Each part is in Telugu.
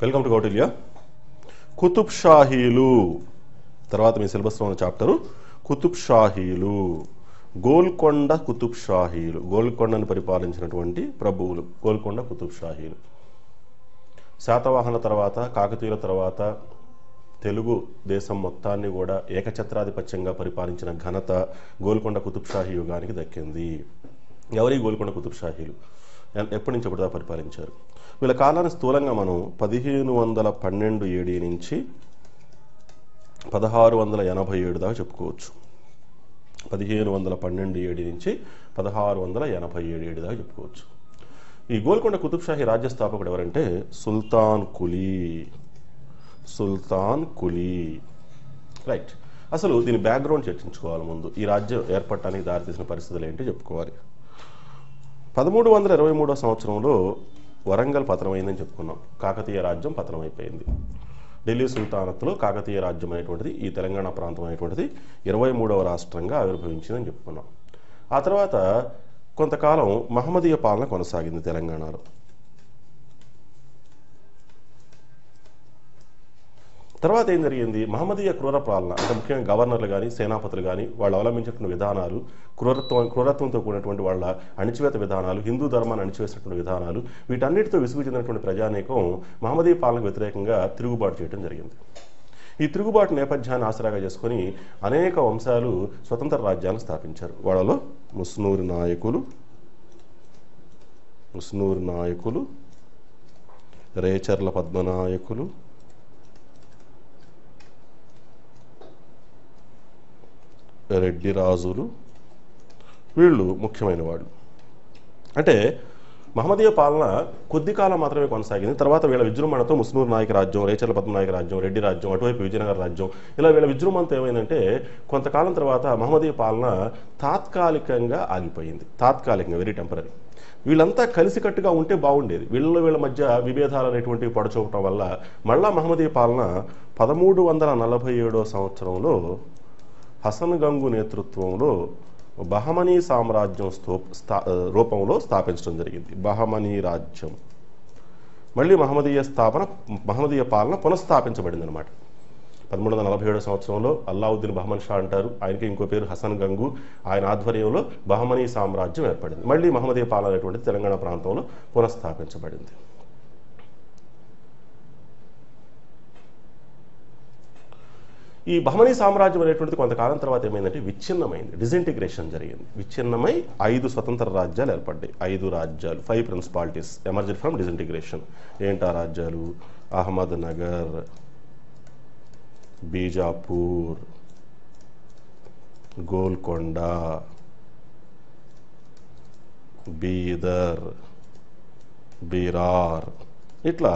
Welcome to Kautilya. కుతుబ్ షాహీలు తర్వాత మీ సిలబస్లో ఉన్న చాప్టరు కుతుబ్ షాహీలు. గోల్కొండ కుతుబ్ షాహీలు, గోల్కొండను పరిపాలించినటువంటి ప్రభువులు గోల్కొండ కుతుబ్ షాహీలు. శాతవాహన తర్వాత, కాకతీయుల తర్వాత తెలుగు దేశం మొత్తాన్ని కూడా ఏకఛత్రాధిపత్యంగా పరిపాలించిన ఘనత గోల్కొండ కుతుబ్ షాహీ యుగానికి దక్కింది. ఎవరి గోల్కొండ కుతుబ్ షాహీలు ఎప్పటి నుంచి ఎప్పటిదా పరిపాలించారు? వీళ్ళ కాలాన్ని స్థూలంగా మనం 1512 ఏడీ నుంచి 1687 దాకా చెప్పుకోవచ్చు. 1512 ఏడీ నుంచి 1687 దాకా చెప్పుకోవచ్చు. ఈ గోల్కొండ కుతుబ్ షాహీ రాజ్య స్థాపకుడు ఎవరంటే సుల్తాన్ కులీ. రైట్. అసలు దీని బ్యాక్గ్రౌండ్ చర్చించుకోవాలి. ముందు ఈ రాజ్యం ఏర్పడటానికి దారితీసిన పరిస్థితులు ఏంటి చెప్పుకోవాలి. 1323 సంవత్సరంలో వరంగల్ పతనమైందని చెప్పుకున్నాం. కాకతీయ రాజ్యం పతనమైపోయింది. ఢిల్లీ సుల్తానత్లో కాకతీయ రాజ్యం అనేటువంటిది, ఈ తెలంగాణ ప్రాంతం అనేటువంటిది 23వ రాష్ట్రంగా ఆవిర్భవించిందని చెప్పుకున్నాం. ఆ తర్వాత కొంతకాలం మహమ్మదీయ పాలన కొనసాగింది తెలంగాణలో. తర్వాత ఏం జరిగింది? మహమ్మదీయ క్రూర పాలన, అంటే ముఖ్యంగా గవర్నర్లు కానీ సేనాపతులు కానీ వాళ్ళు అవలంబించినటువంటి విధానాలు, క్రూరత్వంతో కూడినటువంటి వాళ్ళ అణిచివేత విధానాలు, హిందూ ధర్మాన్ని అణిచివేసినటువంటి విధానాలు, వీటన్నిటితో విసుగు చెందినటువంటి ప్రజానీకం మహమ్మదీయ పాలనకు వ్యతిరేకంగా తిరుగుబాటు చేయడం జరిగింది. ఈ తిరుగుబాటు నేపథ్యాన్ని ఆసరాగా చేసుకొని అనేక వంశాలు స్వతంత్ర రాజ్యాలను స్థాపించారు. వాళ్ళలో ముస్నూరు నాయకులు, రేచర్ల పద్మనాయకులు, రెడ్డి రాజులు, వీళ్ళు ముఖ్యమైన వాళ్ళు. అంటే మహమ్మదీయ పాలన కొద్ది కాలం మాత్రమే కొనసాగింది. తర్వాత వీళ్ళ విజృంభణతో ముస్నూరు నాయక రాజ్యం, రేచర్ల పద్మనాయక రాజ్యం, రెడ్డి రాజ్యం, అటువైపు విజయనగర రాజ్యం, ఇలా వీళ్ళ విజృంభణతో ఏమైందంటే కొంతకాలం తర్వాత మహమ్మదీయ పాలన తాత్కాలికంగా ఆగిపోయింది. Very temporary. వీళ్ళంతా కలిసికట్టుగా ఉంటే బాగుండేది. వీళ్ళ మధ్య విభేదాలు అనేటువంటివి పొడచూపటం వల్ల మళ్ళా మహమ్మదీయ పాలన 1347 సంవత్సరంలో హసన్ గంగు నేతృత్వంలో బహమనీ సామ్రాజ్యం రూపంలో స్థాపించడం జరిగింది. బహమనీ రాజ్యం మళ్ళీ మహమ్మదీయ పాలన పునఃస్థాపించబడింది అనమాట. 1347 సంవత్సరంలో అల్లావుద్దీన్ బహమన్ షా అంటారు, ఆయనకి ఇంకో పేరు హసన్ గంగు, ఆయన ఆధ్వర్యంలో బహమనీ సామ్రాజ్యం ఏర్పడింది. మళ్ళీ మహమ్మదీయ పాలన అనేటువంటి తెలంగాణ ప్రాంతంలో పునఃస్థాపించబడింది. ఈ బహమనీ సామ్రాజ్యం అనేటువంటిది కొంతకాలం తర్వాత ఏమైందంటే విచ్ఛిన్నమైంది, డిజింటిగ్రేషన్ జరిగింది. విచ్ఛిన్నమై 5 స్వతంత్ర రాజ్యాలు ఏర్పడ్డాయి. 5 రాజ్యాలు, 5 ప్రిన్సిపాలిటీస్ ఎమర్జెడ్ ఫ్రమ్ డిజింటిగ్రేషన్. ఏంటా రాజ్యాలు? అహ్మద్ నగర్, బీజాపూర్, గోల్కొండ, బీదర్, బీరార్. ఇట్లా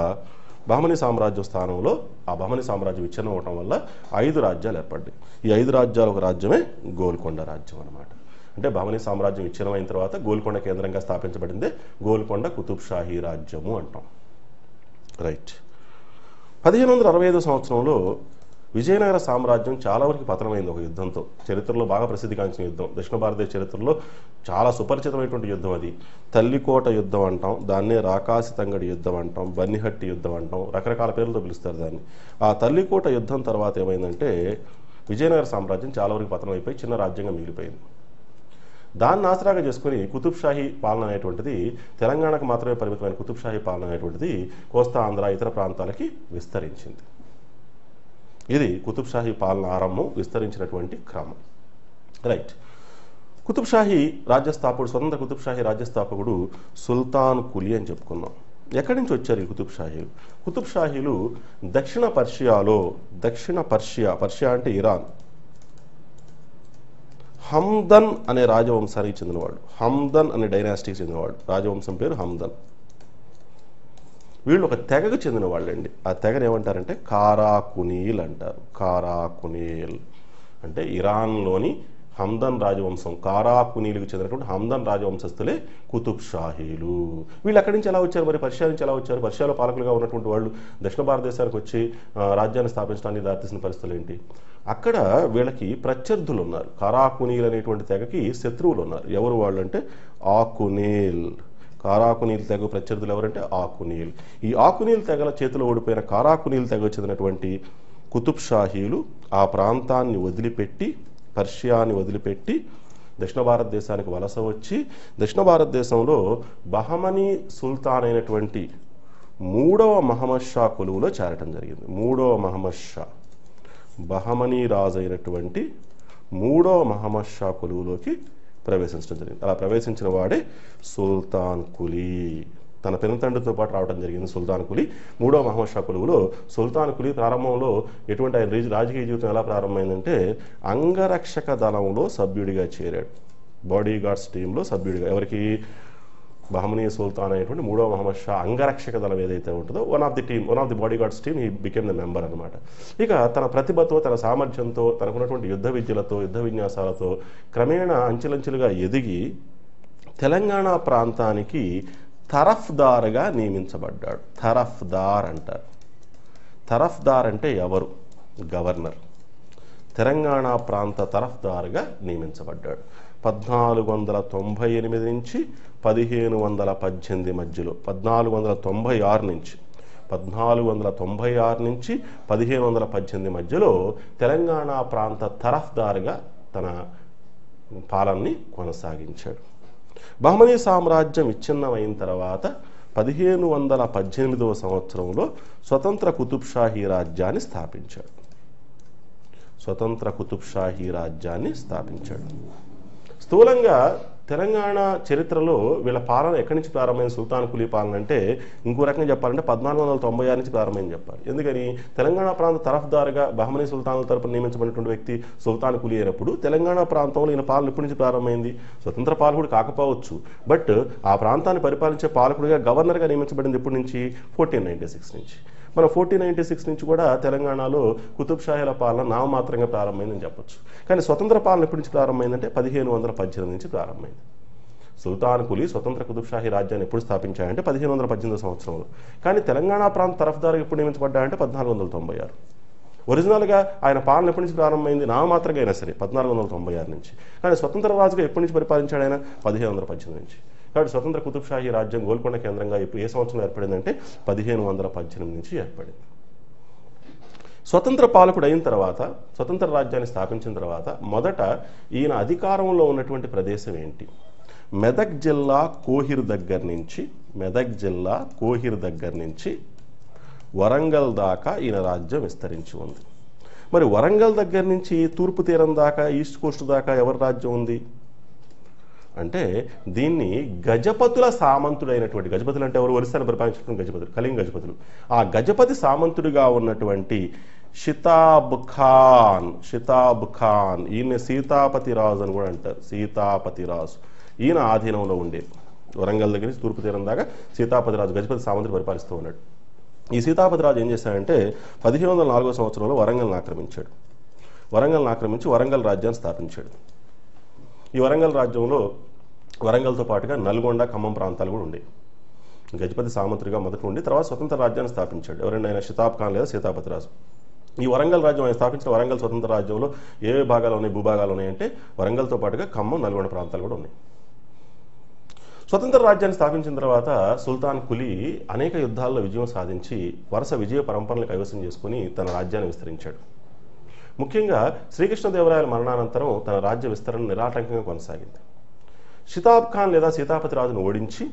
బహమనీ సామ్రాజ్యం స్థానంలో ఆ బహమనీ సామ్రాజ్యం విచ్ఛిన్నం అవటం వల్ల 5 రాజ్యాలు ఏర్పడ్డాయి. ఈ 5 రాజ్యాలు ఒక రాజ్యమే గోల్కొండ రాజ్యం అనమాట. అంటే బహమనీ సామ్రాజ్యం విచ్ఛిన్నమైన తర్వాత గోల్కొండ కేంద్రంగా స్థాపించబడిందే గోల్కొండ కుతుబ్ షాహీ రాజ్యము అంటాం. రైట్. 1565 సంవత్సరంలో విజయనగర సామ్రాజ్యం చాలా వరకు పతనమైంది ఒక యుద్ధంతో. చరిత్రలో బాగా ప్రసిద్ధిగాంచిన యుద్ధం, దక్షిణ భారతదేశ చరిత్రలో చాలా సుపరిచితమైనటువంటి యుద్ధం అది. తల్లికోట యుద్ధం అంటాం, దాన్నే రాకాసి తంగడి యుద్ధం అంటాం, బన్నిహట్టి యుద్ధం అంటాం, రకరకాల పేర్లతో పిలుస్తారు దాన్ని. ఆ తల్లికోట యుద్ధం తర్వాత ఏమైందంటే విజయనగర సామ్రాజ్యం చాలా వరకు పతనమైపోయి చిన్న రాజ్యంగా మిగిలిపోయింది. దాన్ని ఆసరాగా చేసుకుని కుతుబ్ షాహీ పాలన అనేటువంటిది, తెలంగాణకు మాత్రమే పరిమితమైన కుతుబ్ షాహీ పాలన అనేటువంటిది కోస్తా ఆంధ్ర ఇతర ప్రాంతాలకి విస్తరించింది. ఇది కుతుబ్ షాహీ పాలన ఆరంభం, విస్తరించినటువంటి క్రమం. రైట్. కుతుబ్ షాహీ రాజ్యస్థాపకుడు, స్వతంత్ర కుతుబ్ షాహీ రాజ్యస్థాపకుడు సుల్తాన్ కులీ అని చెప్పుకున్నాం. ఎక్కడి నుంచి వచ్చారు ఈ కుతుబ్ షాహీలు? కుతుబ్ షాహీలు దక్షిణ పర్షియా అంటే ఇరాన్, హమ్దన్ అనే రాజవంశానికి చెందినవాడు. హమ్దన్ అనే డైనాసిటీకి చెందినవాడు. రాజవంశం పేరు హమ్దన్. వీళ్ళు ఒక తెగకు చెందిన వాళ్ళండి. ఆ తెగను ఏమంటారంటే కారాకునీల్ అంటారు. కారాకునీల్ అంటే ఇరాన్లోని హమ్దన్ రాజవంశం, కారాకునీలకు చెందినటువంటి హమ్దన్ రాజవంశస్థులే కుతుబ్ షాహీలు. వీళ్ళు ఎక్కడి నుంచి ఎలా వచ్చారు? మరి పర్షియా నుంచి ఎలా వచ్చారు? పర్షియాలో పాలకులుగా ఉన్నటువంటి వాళ్ళు దక్షిణ భారతదేశానికి వచ్చి రాజ్యాన్ని స్థాపించడానికి దారితీసిన పరిస్థితులు ఏంటి? అక్కడ వీళ్ళకి ప్రత్యర్థులు ఉన్నారు. కారాకునీల్ అనేటువంటి తెగకి శత్రువులు ఉన్నారు. ఎవరు వాళ్ళు అంటే ఆకునేల్, కారాకునీల్ తెగ ప్రత్యర్థులు ఎవరంటే ఆకునీల్. ఈ ఆకునీల్ తెగల చేతిలో ఓడిపోయిన కారాకునీల్ తెగ చెందినటువంటి కుతుబ్ షాహీలు ఆ ప్రాంతాన్ని వదిలిపెట్టి, పర్షియాని వదిలిపెట్టి దక్షిణ భారతదేశానికి వలస వచ్చి దక్షిణ భారతదేశంలో బహమనీ సుల్తాన్ అయినటువంటి 3వ మహమ్మద్ షా కొలువులో చేరటం జరిగింది. 3వ మహమ్మద్ షా, బహమనీ రాజు అయినటువంటి 3వ మహమ్మద్ షా కొలువులోకి ప్రవేశించడం జరిగింది. అలా ప్రవేశించిన వాడే సుల్తాన్ కులీ. తన పెనుతండ్రితో పాటు రావడం జరిగింది సుల్తాన్ కులీ. 3వ మహమ్మద్ షా కొలువులో సుల్తాన్ కులీ ప్రారంభంలో ఎటువంటి ఆయన రాజకీయ జీవితం ఎలా ప్రారంభమైందంటే అంగరక్షక దళంలో సభ్యుడిగా చేరాడు. బాడీ గార్డ్స్ టీంలో సభ్యుడిగా. ఎవరికి? బహమనీ సుల్తాన్ అయినటువంటి 3వ మహమ్మద్ షా అంగరక్షక దళం ఏదైతే ఉంటుందో one of the body guards team, he became the member అనమాట. ఇక తన ప్రతిభతో, తన సామర్థ్యంతో, తనకున్నటువంటి యుద్ధ విద్యలతో, యుద్ధ విన్యాసాలతో క్రమేణా అంచెలంచెలుగా ఎదిగి తెలంగాణ ప్రాంతానికి తరఫ్దార్గా నియమించబడ్డాడు. తరఫ్దార్ అంటారు. తరఫ్దార్ అంటే ఎవరు? గవర్నర్. తెలంగాణ ప్రాంత తరఫ్దార్గా నియమించబడ్డాడు. 1498 నుంచి 1518 మధ్యలో, 1496 నుంచి 1518 మధ్యలో తెలంగాణ ప్రాంత తరఫ్దార్గా తన పాలనని కొనసాగించాడు. బహమనీ సామ్రాజ్యం విచ్ఛిన్నమైన తర్వాత 1518వ సంవత్సరంలో స్వతంత్ర కుతుబ్ షాహీ రాజ్యాన్ని స్థాపించాడు. స్వతంత్ర కుతుబ్ షాహీ రాజ్యాన్ని స్థాపించాడు. స్థూలంగా తెలంగాణ చరిత్రలో వీళ్ళ పాలన ఎక్కడి నుంచి ప్రారంభమైన సుల్తాన్ కులీ పాలన అంటే ఇంకో రకంగా చెప్పాలంటే 1496 నుంచి ప్రారంభమైంది చెప్పాలి. ఎందుకని? తెలంగాణ ప్రాంత తరఫ్దారుగా బహమనీ సుల్తాన్ల తరపున నియమించబడినటువంటి వ్యక్తి సుల్తాన్ కులీ అయినప్పుడు తెలంగాణ ప్రాంతంలో ఈయన పాలన ఎప్పటి నుంచి ప్రారంభమైంది? స్వతంత్ర పాలకుడు కాకపోవచ్చు, బట్ ఆ ప్రాంతాన్ని పరిపాలించే పాలకుడిగా గవర్నర్గా నియమించబడింది ఎప్పటి నుంచి? 1496 నుంచి. మన 1496 నుంచి కూడా తెలంగాణలో కుతుబ్ షాహీల పాలన నామమాత్రంగా ప్రారంభమైందని చెప్పొచ్చు. కానీ స్వతంత్ర పాలన ఎప్పటి నుంచి ప్రారంభమైందంటే 1518 నుంచి ప్రారంభమైంది. సుల్తాన్ కులీ స్వతంత్ర కుతుబ్ షాహీ రాజ్యాన్ని ఎప్పుడు స్థాపించాయంటే 1518 సంవత్సరంలో. కానీ తెలంగాణ ప్రాంత తరఫ్దారుగా ఎప్పుడు నియమించబడ్డాయంటే 1496. ఒరిజినల్గా ఆయన పాలన ఎప్పటి నుంచి ప్రారంభమైంది? నామమాత్రంగా అయినా సరే 1496 నుంచి. కానీ స్వతంత్ర రాజుగా ఎప్పటి నుంచి పరిపాలించాడు ఆయన? 1518 నుంచి. కాబట్టి స్వతంత్ర కుతుబ్ షాహీ రాజ్యం గోల్కొండ కేంద్రంగా ఏ సంవత్సరంలో ఏర్పడిందంటే 1518 నుంచి ఏర్పడింది. స్వతంత్ర పాలకుడు అయిన తర్వాత, స్వతంత్ర రాజ్యాన్ని స్థాపించిన తర్వాత మొదట ఈయన అధికారంలో ఉన్నటువంటి ప్రదేశం ఏంటి? మెదక్ జిల్లా కోహిర్ దగ్గర నుంచి వరంగల్ దాకా ఈయన రాజ్యం విస్తరించి ఉంది. మరి వరంగల్ దగ్గర నుంచి తూర్పు తీరం దాకా, ఈస్ట్ కోస్ట్ దాకా ఎవరి రాజ్యం ఉంది అంటే దీన్ని గజపతుల సామంతుడైనటువంటి, గజపతులు అంటే ఎవరు? ఒరిస్సాను పరిపాలించినటువంటి గజపతులు, కళింగ గజపతులు. ఆ గజపతి సామంతుడిగా ఉన్నటువంటి షితాబ్ ఖాన్, ఈయన సీతాపతి రాజు అని కూడా అంటారు. సీతాపతి రాజు ఈయన ఆధీనంలో ఉండే వరంగల్ దగ్గర నుంచి తూర్పు తీరం దాకా సీతాపతి రాజు గజపతి సామంతుడు పరిపాలిస్తూ ఉన్నాడు. ఈ సీతాపతి రాజు ఏం చేశాడంటే 1504 సంవత్సరంలో వరంగల్ని ఆక్రమించాడు. వరంగల్ని ఆక్రమించి వరంగల్ రాజ్యాన్ని స్థాపించాడు. ఈ వరంగల్ రాజ్యంలో వరంగల్తో పాటుగా నల్గొండ, ఖమ్మం ప్రాంతాలు కూడా ఉండేవి. గజపతి సామంతుడిగా మొదట ఉండి తర్వాత స్వతంత్ర రాజ్యాన్ని స్థాపించాడు. ఎవరైనా ఆయన షితాబ్ ఖాన్ లేదా సీతాపతి రాజు. ఈ వరంగల్ రాజ్యం ఆయన స్థాపించిన వరంగల్ స్వతంత్ర రాజ్యంలో ఏ భాగాలు ఉన్నాయి, భూభాగాలు ఉన్నాయంటే వరంగల్తో పాటుగా ఖమ్మం, నల్గొండ ప్రాంతాలు కూడా ఉన్నాయి. స్వతంత్ర రాజ్యాన్ని స్థాపించిన తర్వాత సుల్తాన్ కులీ అనేక యుద్ధాల్లో విజయం సాధించి వరుస విజయ పరంపరలను కైవసం చేసుకుని తన రాజ్యాన్ని విస్తరించాడు. ముఖ్యంగా శ్రీకృష్ణదేవరాయల మరణానంతరం తన రాజ్య విస్తరణ నిరాటంకంగా కొనసాగింది. షితాబ్ ఖాన్ లేదా సీతాపతి రాజును ఓడించి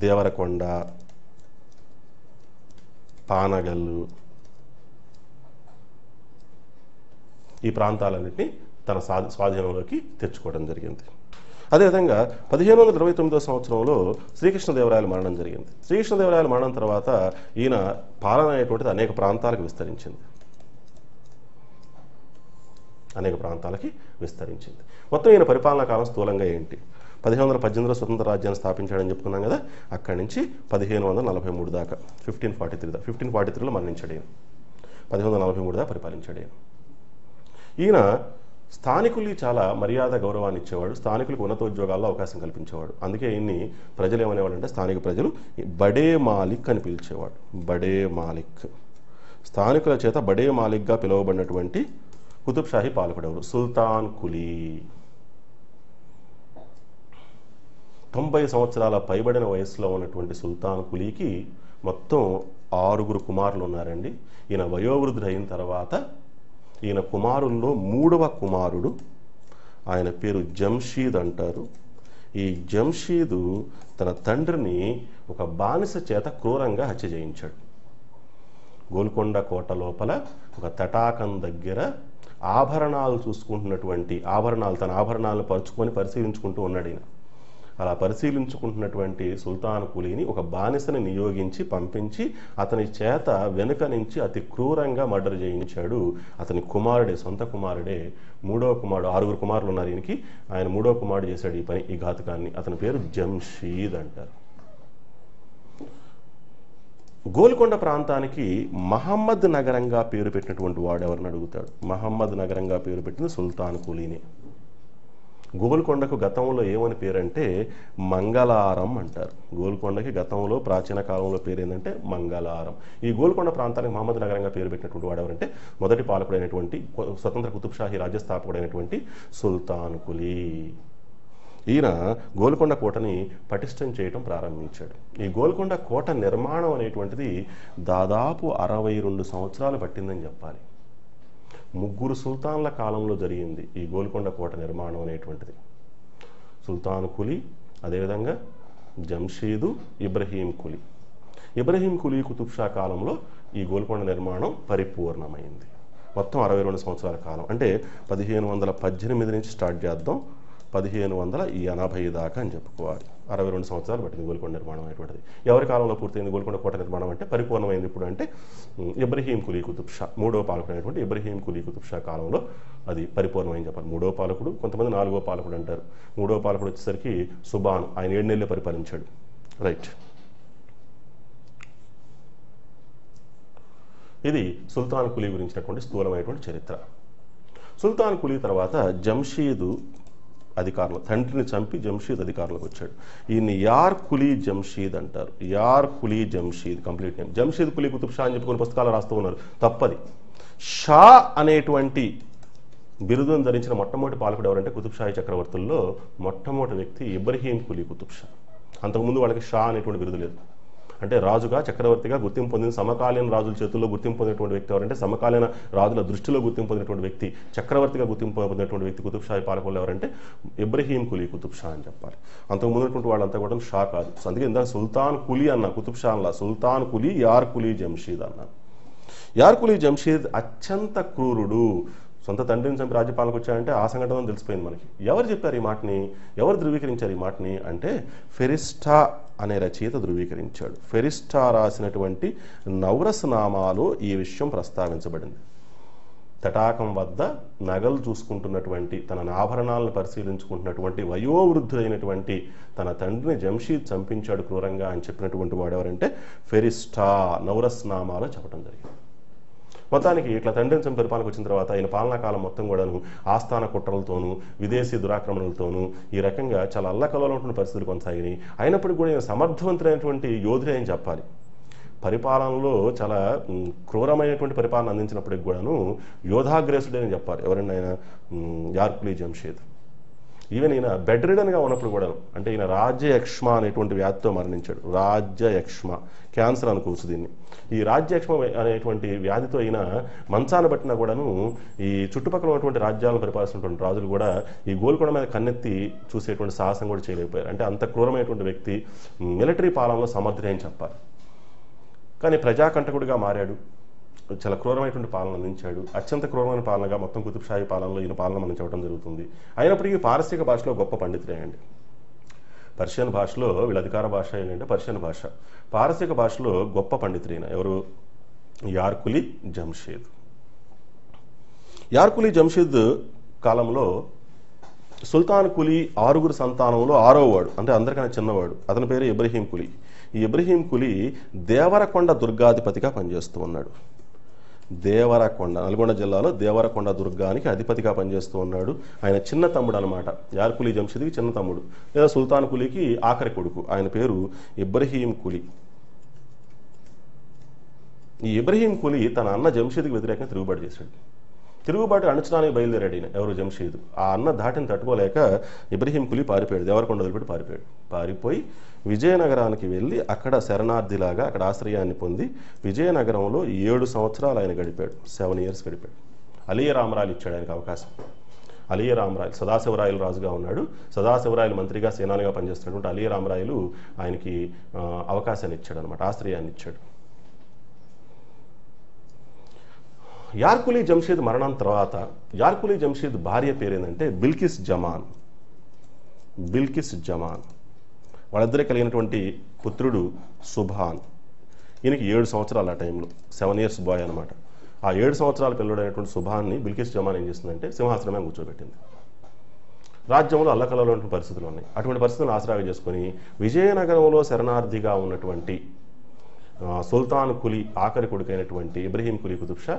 దేవరకొండ, పానగల్లు ఈ ప్రాంతాలన్నింటినీ తన స్వాధీనంలోకి తెచ్చుకోవడం జరిగింది. అదేవిధంగా 1529 సంవత్సరంలో శ్రీకృష్ణదేవరాయల మరణం జరిగింది. శ్రీకృష్ణదేవరాయల మరణం తర్వాత ఈయన పాలన అనేటువంటిది అనేక ప్రాంతాలకు విస్తరించింది. మొత్తం ఈయన పరిపాలనా కాలం స్థూలంగా ఏంటి? 1518లో స్వతంత్ర రాజ్యాన్ని స్థాపించాడని చెప్పుకున్నాం కదా, అక్కడి నుంచి 1543 దాకా 1543లో మరణించాడు ఈయన. 1543 దాకా పరిపాలించాడు ఈయన. స్థానికులు చాలా మర్యాద గౌరవాన్ని ఇచ్చేవాడు, స్థానికులకు ఉన్నతోద్యోగాల్లో అవకాశం కల్పించేవాడు. అందుకే ఈయన్ని ప్రజలు ఏమనేవాడు అంటే స్థానిక ప్రజలు బడే మాలిక్ అని పిలిచేవాడు. బడే మాలిక్, స్థానికుల చేత బడే మాలిక్గా పిలువబడినటువంటి కుతుబ్ షాహీ పాలకుడు ఎవరు? సుల్తాన్ కులీ. 90 సంవత్సరాల పైబడిన వయసులో ఉన్నటువంటి సుల్తాన్ కులీకి మొత్తం 6 కుమారులు ఉన్నారండి. ఈయన వయోవృద్ధుడు అయిన తర్వాత ఈయన కుమారుల్లో 3వ కుమారుడు, ఆయన పేరు జంషీద్ అంటారు. ఈ జంషీదు తన తండ్రిని ఒక బానిస చేత క్రూరంగా హత్య చేయించాడు. గోల్కొండ కోట లోపల ఒక తటాకం దగ్గర ఆభరణాలు చూసుకుంటున్నటువంటి తన ఆభరణాలను పరుచుకొని పరిశీలించుకుంటూ ఉన్నాడు ఈయన. అలా పరిశీలించుకుంటున్నటువంటి సుల్తాన్ కులీని ఒక బానిసని నియోగించి పంపించి అతని చేత వెనుక నుంచి అతి క్రూరంగా మర్డర్ చేయించాడు. అతని కుమారుడే, సొంత కుమారుడే, 3వ కుమారుడు. 6 కుమారులు ఉన్నారు ఈయనకి. ఆయన 3వ కుమారుడు చేశాడు ఈ ఘాతుకాన్ని. అతని పేరు జంషీద్ అంటారు. గోల్కొండ ప్రాంతానికి మహమ్మద్ నగరంగా పేరు పెట్టినటువంటి వాడు ఎవరిని అడుగుతాడు? మహమ్మద్ నగరంగా పేరు పెట్టింది సుల్తాన్ కులీని. గోల్కొండకు గతంలో ఏమని పేరంటే మంగళారం అంటారు. గోల్కొండకి గతంలో ప్రాచీన కాలంలో పేరు ఏంటంటే మంగళారం. ఈ గోల్కొండ ప్రాంతానికి మహమ్మద్ నగరంగా పేరు పెట్టినటువంటి వాడు ఎవరంటే మొదటి పాలకుడైనటువంటి స్వతంత్ర కుతుబ్షాహీ రాజ్యస్థాపకుడైనటువంటి సుల్తాన్ కులీ. ఈయన గోల్కొండ కోటని పటిష్టం చేయడం ప్రారంభించాడు. ఈ గోల్కొండ కోట నిర్మాణం అనేటువంటిది దాదాపు 62 సంవత్సరాలు పట్టిందని చెప్పాలి. 3 సుల్తాన్ల కాలంలో జరిగింది ఈ గోల్కొండ కోట నిర్మాణం అనేటువంటిది. సుల్తాన్ కులీ, అదేవిధంగా జంషీదు, ఇబ్రహీం కులీ. ఇబ్రహీం కులీ కుతుబ్షా కాలంలో ఈ గోల్కొండ నిర్మాణం పరిపూర్ణమైంది. మొత్తం 62 సంవత్సరాల కాలం. అంటే 1518 నుంచి స్టార్ట్ చేద్దాం, 1580 దాకా అని చెప్పుకోవాలి. 62 సంవత్సరాలు పట్టింది గోల్కొండ నిర్మాణం అనేటువంటిది. ఎవరి కాలంలో పూర్తయింది గోల్కొండ కోట నిర్మాణం అంటే పరిపూర్ణమైంది ఇప్పుడు అంటే ఇబ్రహీం కులీ కుతుబ్షా, 3వ పాలకుడు అయినటువంటి ఇబ్రహీం కులీ కుతుబ్షా కాలంలో అది పరిపూర్ణమైంది చెప్పాలి. 3వ పాలకుడు, కొంతమంది 4వ పాలకుడు అంటారు. 3వ పాలకుడు వచ్చేసరికి సుబాను, ఆయన 7 నెలలే పరిపాలించాడు. రైట్. ఇది సుల్తాన్ కులీ గురించినటువంటి స్థూలమైనటువంటి చరిత్ర. సుల్తాన్ కులీ తర్వాత జంషీదు అధికారంలో, తండ్రిని చంపి జంషీద్ అధికారంలోకి వచ్చాడు. ఈయన్ని యార్ కులీ జంషీద్ అంటారు. యార్ కులీ జంషీద్ కంప్లీట్ నేమ్. జంషీద్ కులీ కుతుబ్ షా అని చెప్పి కొన్ని పుస్తకాలు రాస్తూ ఉన్నారు, తప్పది. షా అనేటువంటి బిరుదును ధరించిన మొట్టమొదటి పాలకుడు ఎవరంటే కుతుబ్షాహీ చక్రవర్తుల్లో మొట్టమొదటి వ్యక్తి ఇబ్రహీం కులీ కుతుబ్ షా. అంతకుముందు వాళ్ళకి షా అనేటువంటి బిరుదు లేదు. అంటే రాజుగా, చక్రవర్తిగా గుర్తింపు పొందిన సమకాలీన రాజుల చేతుల్లో గుర్తింపు పొందినటువంటి వ్యక్తి ఎవరంటే సమకాలీన రాజుల దృష్టిలో గుర్తింపు పొందినటువంటి వ్యక్తి, చక్రవర్తిగా గుర్తింపు పొందినటువంటి వ్యక్తి కుతుబ్షాహీ పాలకులు ఎవరంటే ఇబ్రహీం కులీ కుతుబ్ షా అని చెప్పాలి. అంతకు ముందున్నటువంటి వాళ్ళంతా కూడా షా కాదు. అందుకే ఇందాక సుల్తాన్ కులీ అన్న, కుతుబ్ షా అన్న, సుల్తాన్ కులీ, యార్ కులీ జంషీద్ అన్న. యార్ కులీ జంషీద్ అత్యంత క్రూరుడు. సొంత తండ్రిని చంపి రాజ్యపాలనకు వచ్చాయంటే ఆ సంఘటన తెలిసిపోయింది మనకి. ఎవరు చెప్పారు ఈ మాటని, ఎవరు ధృవీకరించారు ఈ మాటని అంటే ఫెరిస్టా అనే రచయిత ధృవీకరించాడు. ఫెరిస్టా రాసినటువంటి నౌరస్ నామాలో ఈ విషయం ప్రస్తావించబడింది. తటాకం వద్ద నగలు చూసుకుంటున్నటువంటి, తన ఆభరణాలను పరిశీలించుకుంటున్నటువంటి వయోవృద్ధుడైనటువంటి తన తండ్రిని జంషీద్ చంపించాడు క్రూరంగా అని చెప్పినటువంటి వాడెవరంటే ఫెరిస్టా నౌరస్ నామాలో చెప్పడం జరిగింది. మొత్తానికి ఇట్లా తండ్రిని చంపి పరిపాలనకు వచ్చిన తర్వాత ఆయన పాలనాకాలం మొత్తం కూడాను ఆస్థాన కుట్రలతోనూ విదేశీ దురాక్రమణలతోనూ ఈ రకంగా చాలా అల్లకల్లోలటువంటి పరిస్థితులు కొనసాగినాయి. అయినప్పటికీ కూడా ఆయన సమర్థవంతులైనటువంటి యోధుడే అని చెప్పాలి. పరిపాలనలో చాలా క్రూరమైనటువంటి పరిపాలన అందించినప్పటికి కూడాను యోధాగ్రేసుడే అని చెప్పాలి. ఎవరైనా ఆయన యార్ కులీ జంషీద్. ఈవెన్ ఈయన బెడ్ రిడన్గా ఉన్నప్పుడు కూడా, అంటే ఈయన రాజ్యయక్ష్మ అనేటువంటి వ్యాధితో మరణించాడు. రాజ్యయక్ష్మ, క్యాన్సర్ అనుకోవచ్చు దీన్ని. ఈ రాజ్యయక్ష్మ అనేటువంటి వ్యాధితో ఈయన మంచాన బట్టినా కూడాను ఈ చుట్టుపక్కల ఉన్నటువంటి రాజ్యాలను పరిపాలిస్తున్నటువంటి రాజులు కూడా ఈ గోల్కొండ మీద కన్నెత్తి చూసేటువంటి సాహసం కూడా చేయలేకపోయారు. అంటే అంత క్రూరమైనటువంటి వ్యక్తి, మిలిటరీ పాలనలో సమర్థుడే అని చెప్పాలి. కానీ ప్రజాకంటకుడిగా మారాడు, చాలా క్రూరమైనటువంటి పాలన అందించాడు. అత్యంత క్రూరమైన పాలనగా మొత్తం కుతుబ్షాహీ పాలనలో ఈయన పాలన మనం చెప్పడం జరుగుతుంది. అయినప్పటికీ పారసీక భాషలో గొప్ప పండితుడే అండి. పర్షియన్ భాషలో వీళ్ళ అధికార భాష ఏంటంటే పర్షియన్ భాష. పారసీక భాషలో గొప్ప పండితుడైన ఎవరు? యార్ కులీ జంషీద్. యార్ కులీ జంషీద్ కాలంలో సుల్తాన్ కులీ 6 సంతానంలో 6వ వాడు, అంటే అందరికన్నా చిన్నవాడు. అతని పేరు ఇబ్రహీం కులీ. ఈ ఇబ్రహీం కులీ దేవరకొండ దుర్గాధిపతిగా పనిచేస్తూ ఉన్నాడు. దేవరకొండ, నల్గొండ జిల్లాలో దేవరకొండ దుర్గానికి అధిపతిగా పనిచేస్తూ ఉన్నాడు. ఆయన చిన్న తమ్ముడు అనమాట. యార్ కులీ జంషీద్కి చిన్న తమ్ముడు, లేదా సుల్తాన్ కులీకి ఆఖరి కొడుకు. ఆయన పేరు ఇబ్రహీం కులీ. ఈ ఇబ్రహీం కులీ తన అన్న జంషీద్కి వ్యతిరేకంగా తిరుగుబాటు చేశాడు. తిరుగుబాటు అణచడానికి బయలుదేరాడు ఈయన, ఎవరు జంషీద్. ఆ అన్న ధాటిని తట్టుకోలేక ఇబ్రహీం కులీ పారిపోయాడు, దేవరకొండ వదిలిపెట్టి పారిపోయాడు. పారిపోయి విజయనగరానికి వెళ్ళి అక్కడ శరణార్థిలాగా అక్కడ ఆశ్రయాన్ని పొంది విజయనగరంలో 7 సంవత్సరాలు ఆయన గడిపాడు. 7 years గడిపాడు. అలియ రామరాయలు ఇచ్చాడు ఆయనకు అవకాశం. అలియ రామరాయలు సదాశివరాయలు రాజుగా ఉన్నాడు, సదాశివరాయలు మంత్రిగా సేనానిగా పనిచేస్తున్నటువంటి అలియ రామరాయలు ఆయనకి అవకాశాన్ని ఇచ్చాడు అనమాట, ఆశ్రయాన్ని ఇచ్చాడు. యార్కులీ జంషీద్ మరణం తర్వాత యార్కులీ జంషీద్ భార్య పేరేందంటే బిల్కిస్ జమాన్. బిల్కిస్ జమాన్. వాళ్ళిద్దరే కలిగినటువంటి పుత్రుడు సుభాన్. ఈయనకి 7 సంవత్సరాలు ఆ టైంలో, 7 years బాయ్ అనమాట. ఆ 7 సంవత్సరాల పిల్లడైనటువంటి సుభాన్ని బిల్కిస్ జమాన్ ఏం చేస్తుందంటే సింహాసనమే కూర్చోబెట్టింది. రాజ్యంలో అల్లకల్లోటువంటి పరిస్థితులు ఉన్నాయి. అటువంటి పరిస్థితులను ఆసరాగా చేసుకుని విజయనగరంలో శరణార్థిగా ఉన్నటువంటి సుల్తాన్ కులీ ఆఖరి కొడుకైనటువంటి ఇబ్రహీం కులీ కుతుబ్ షా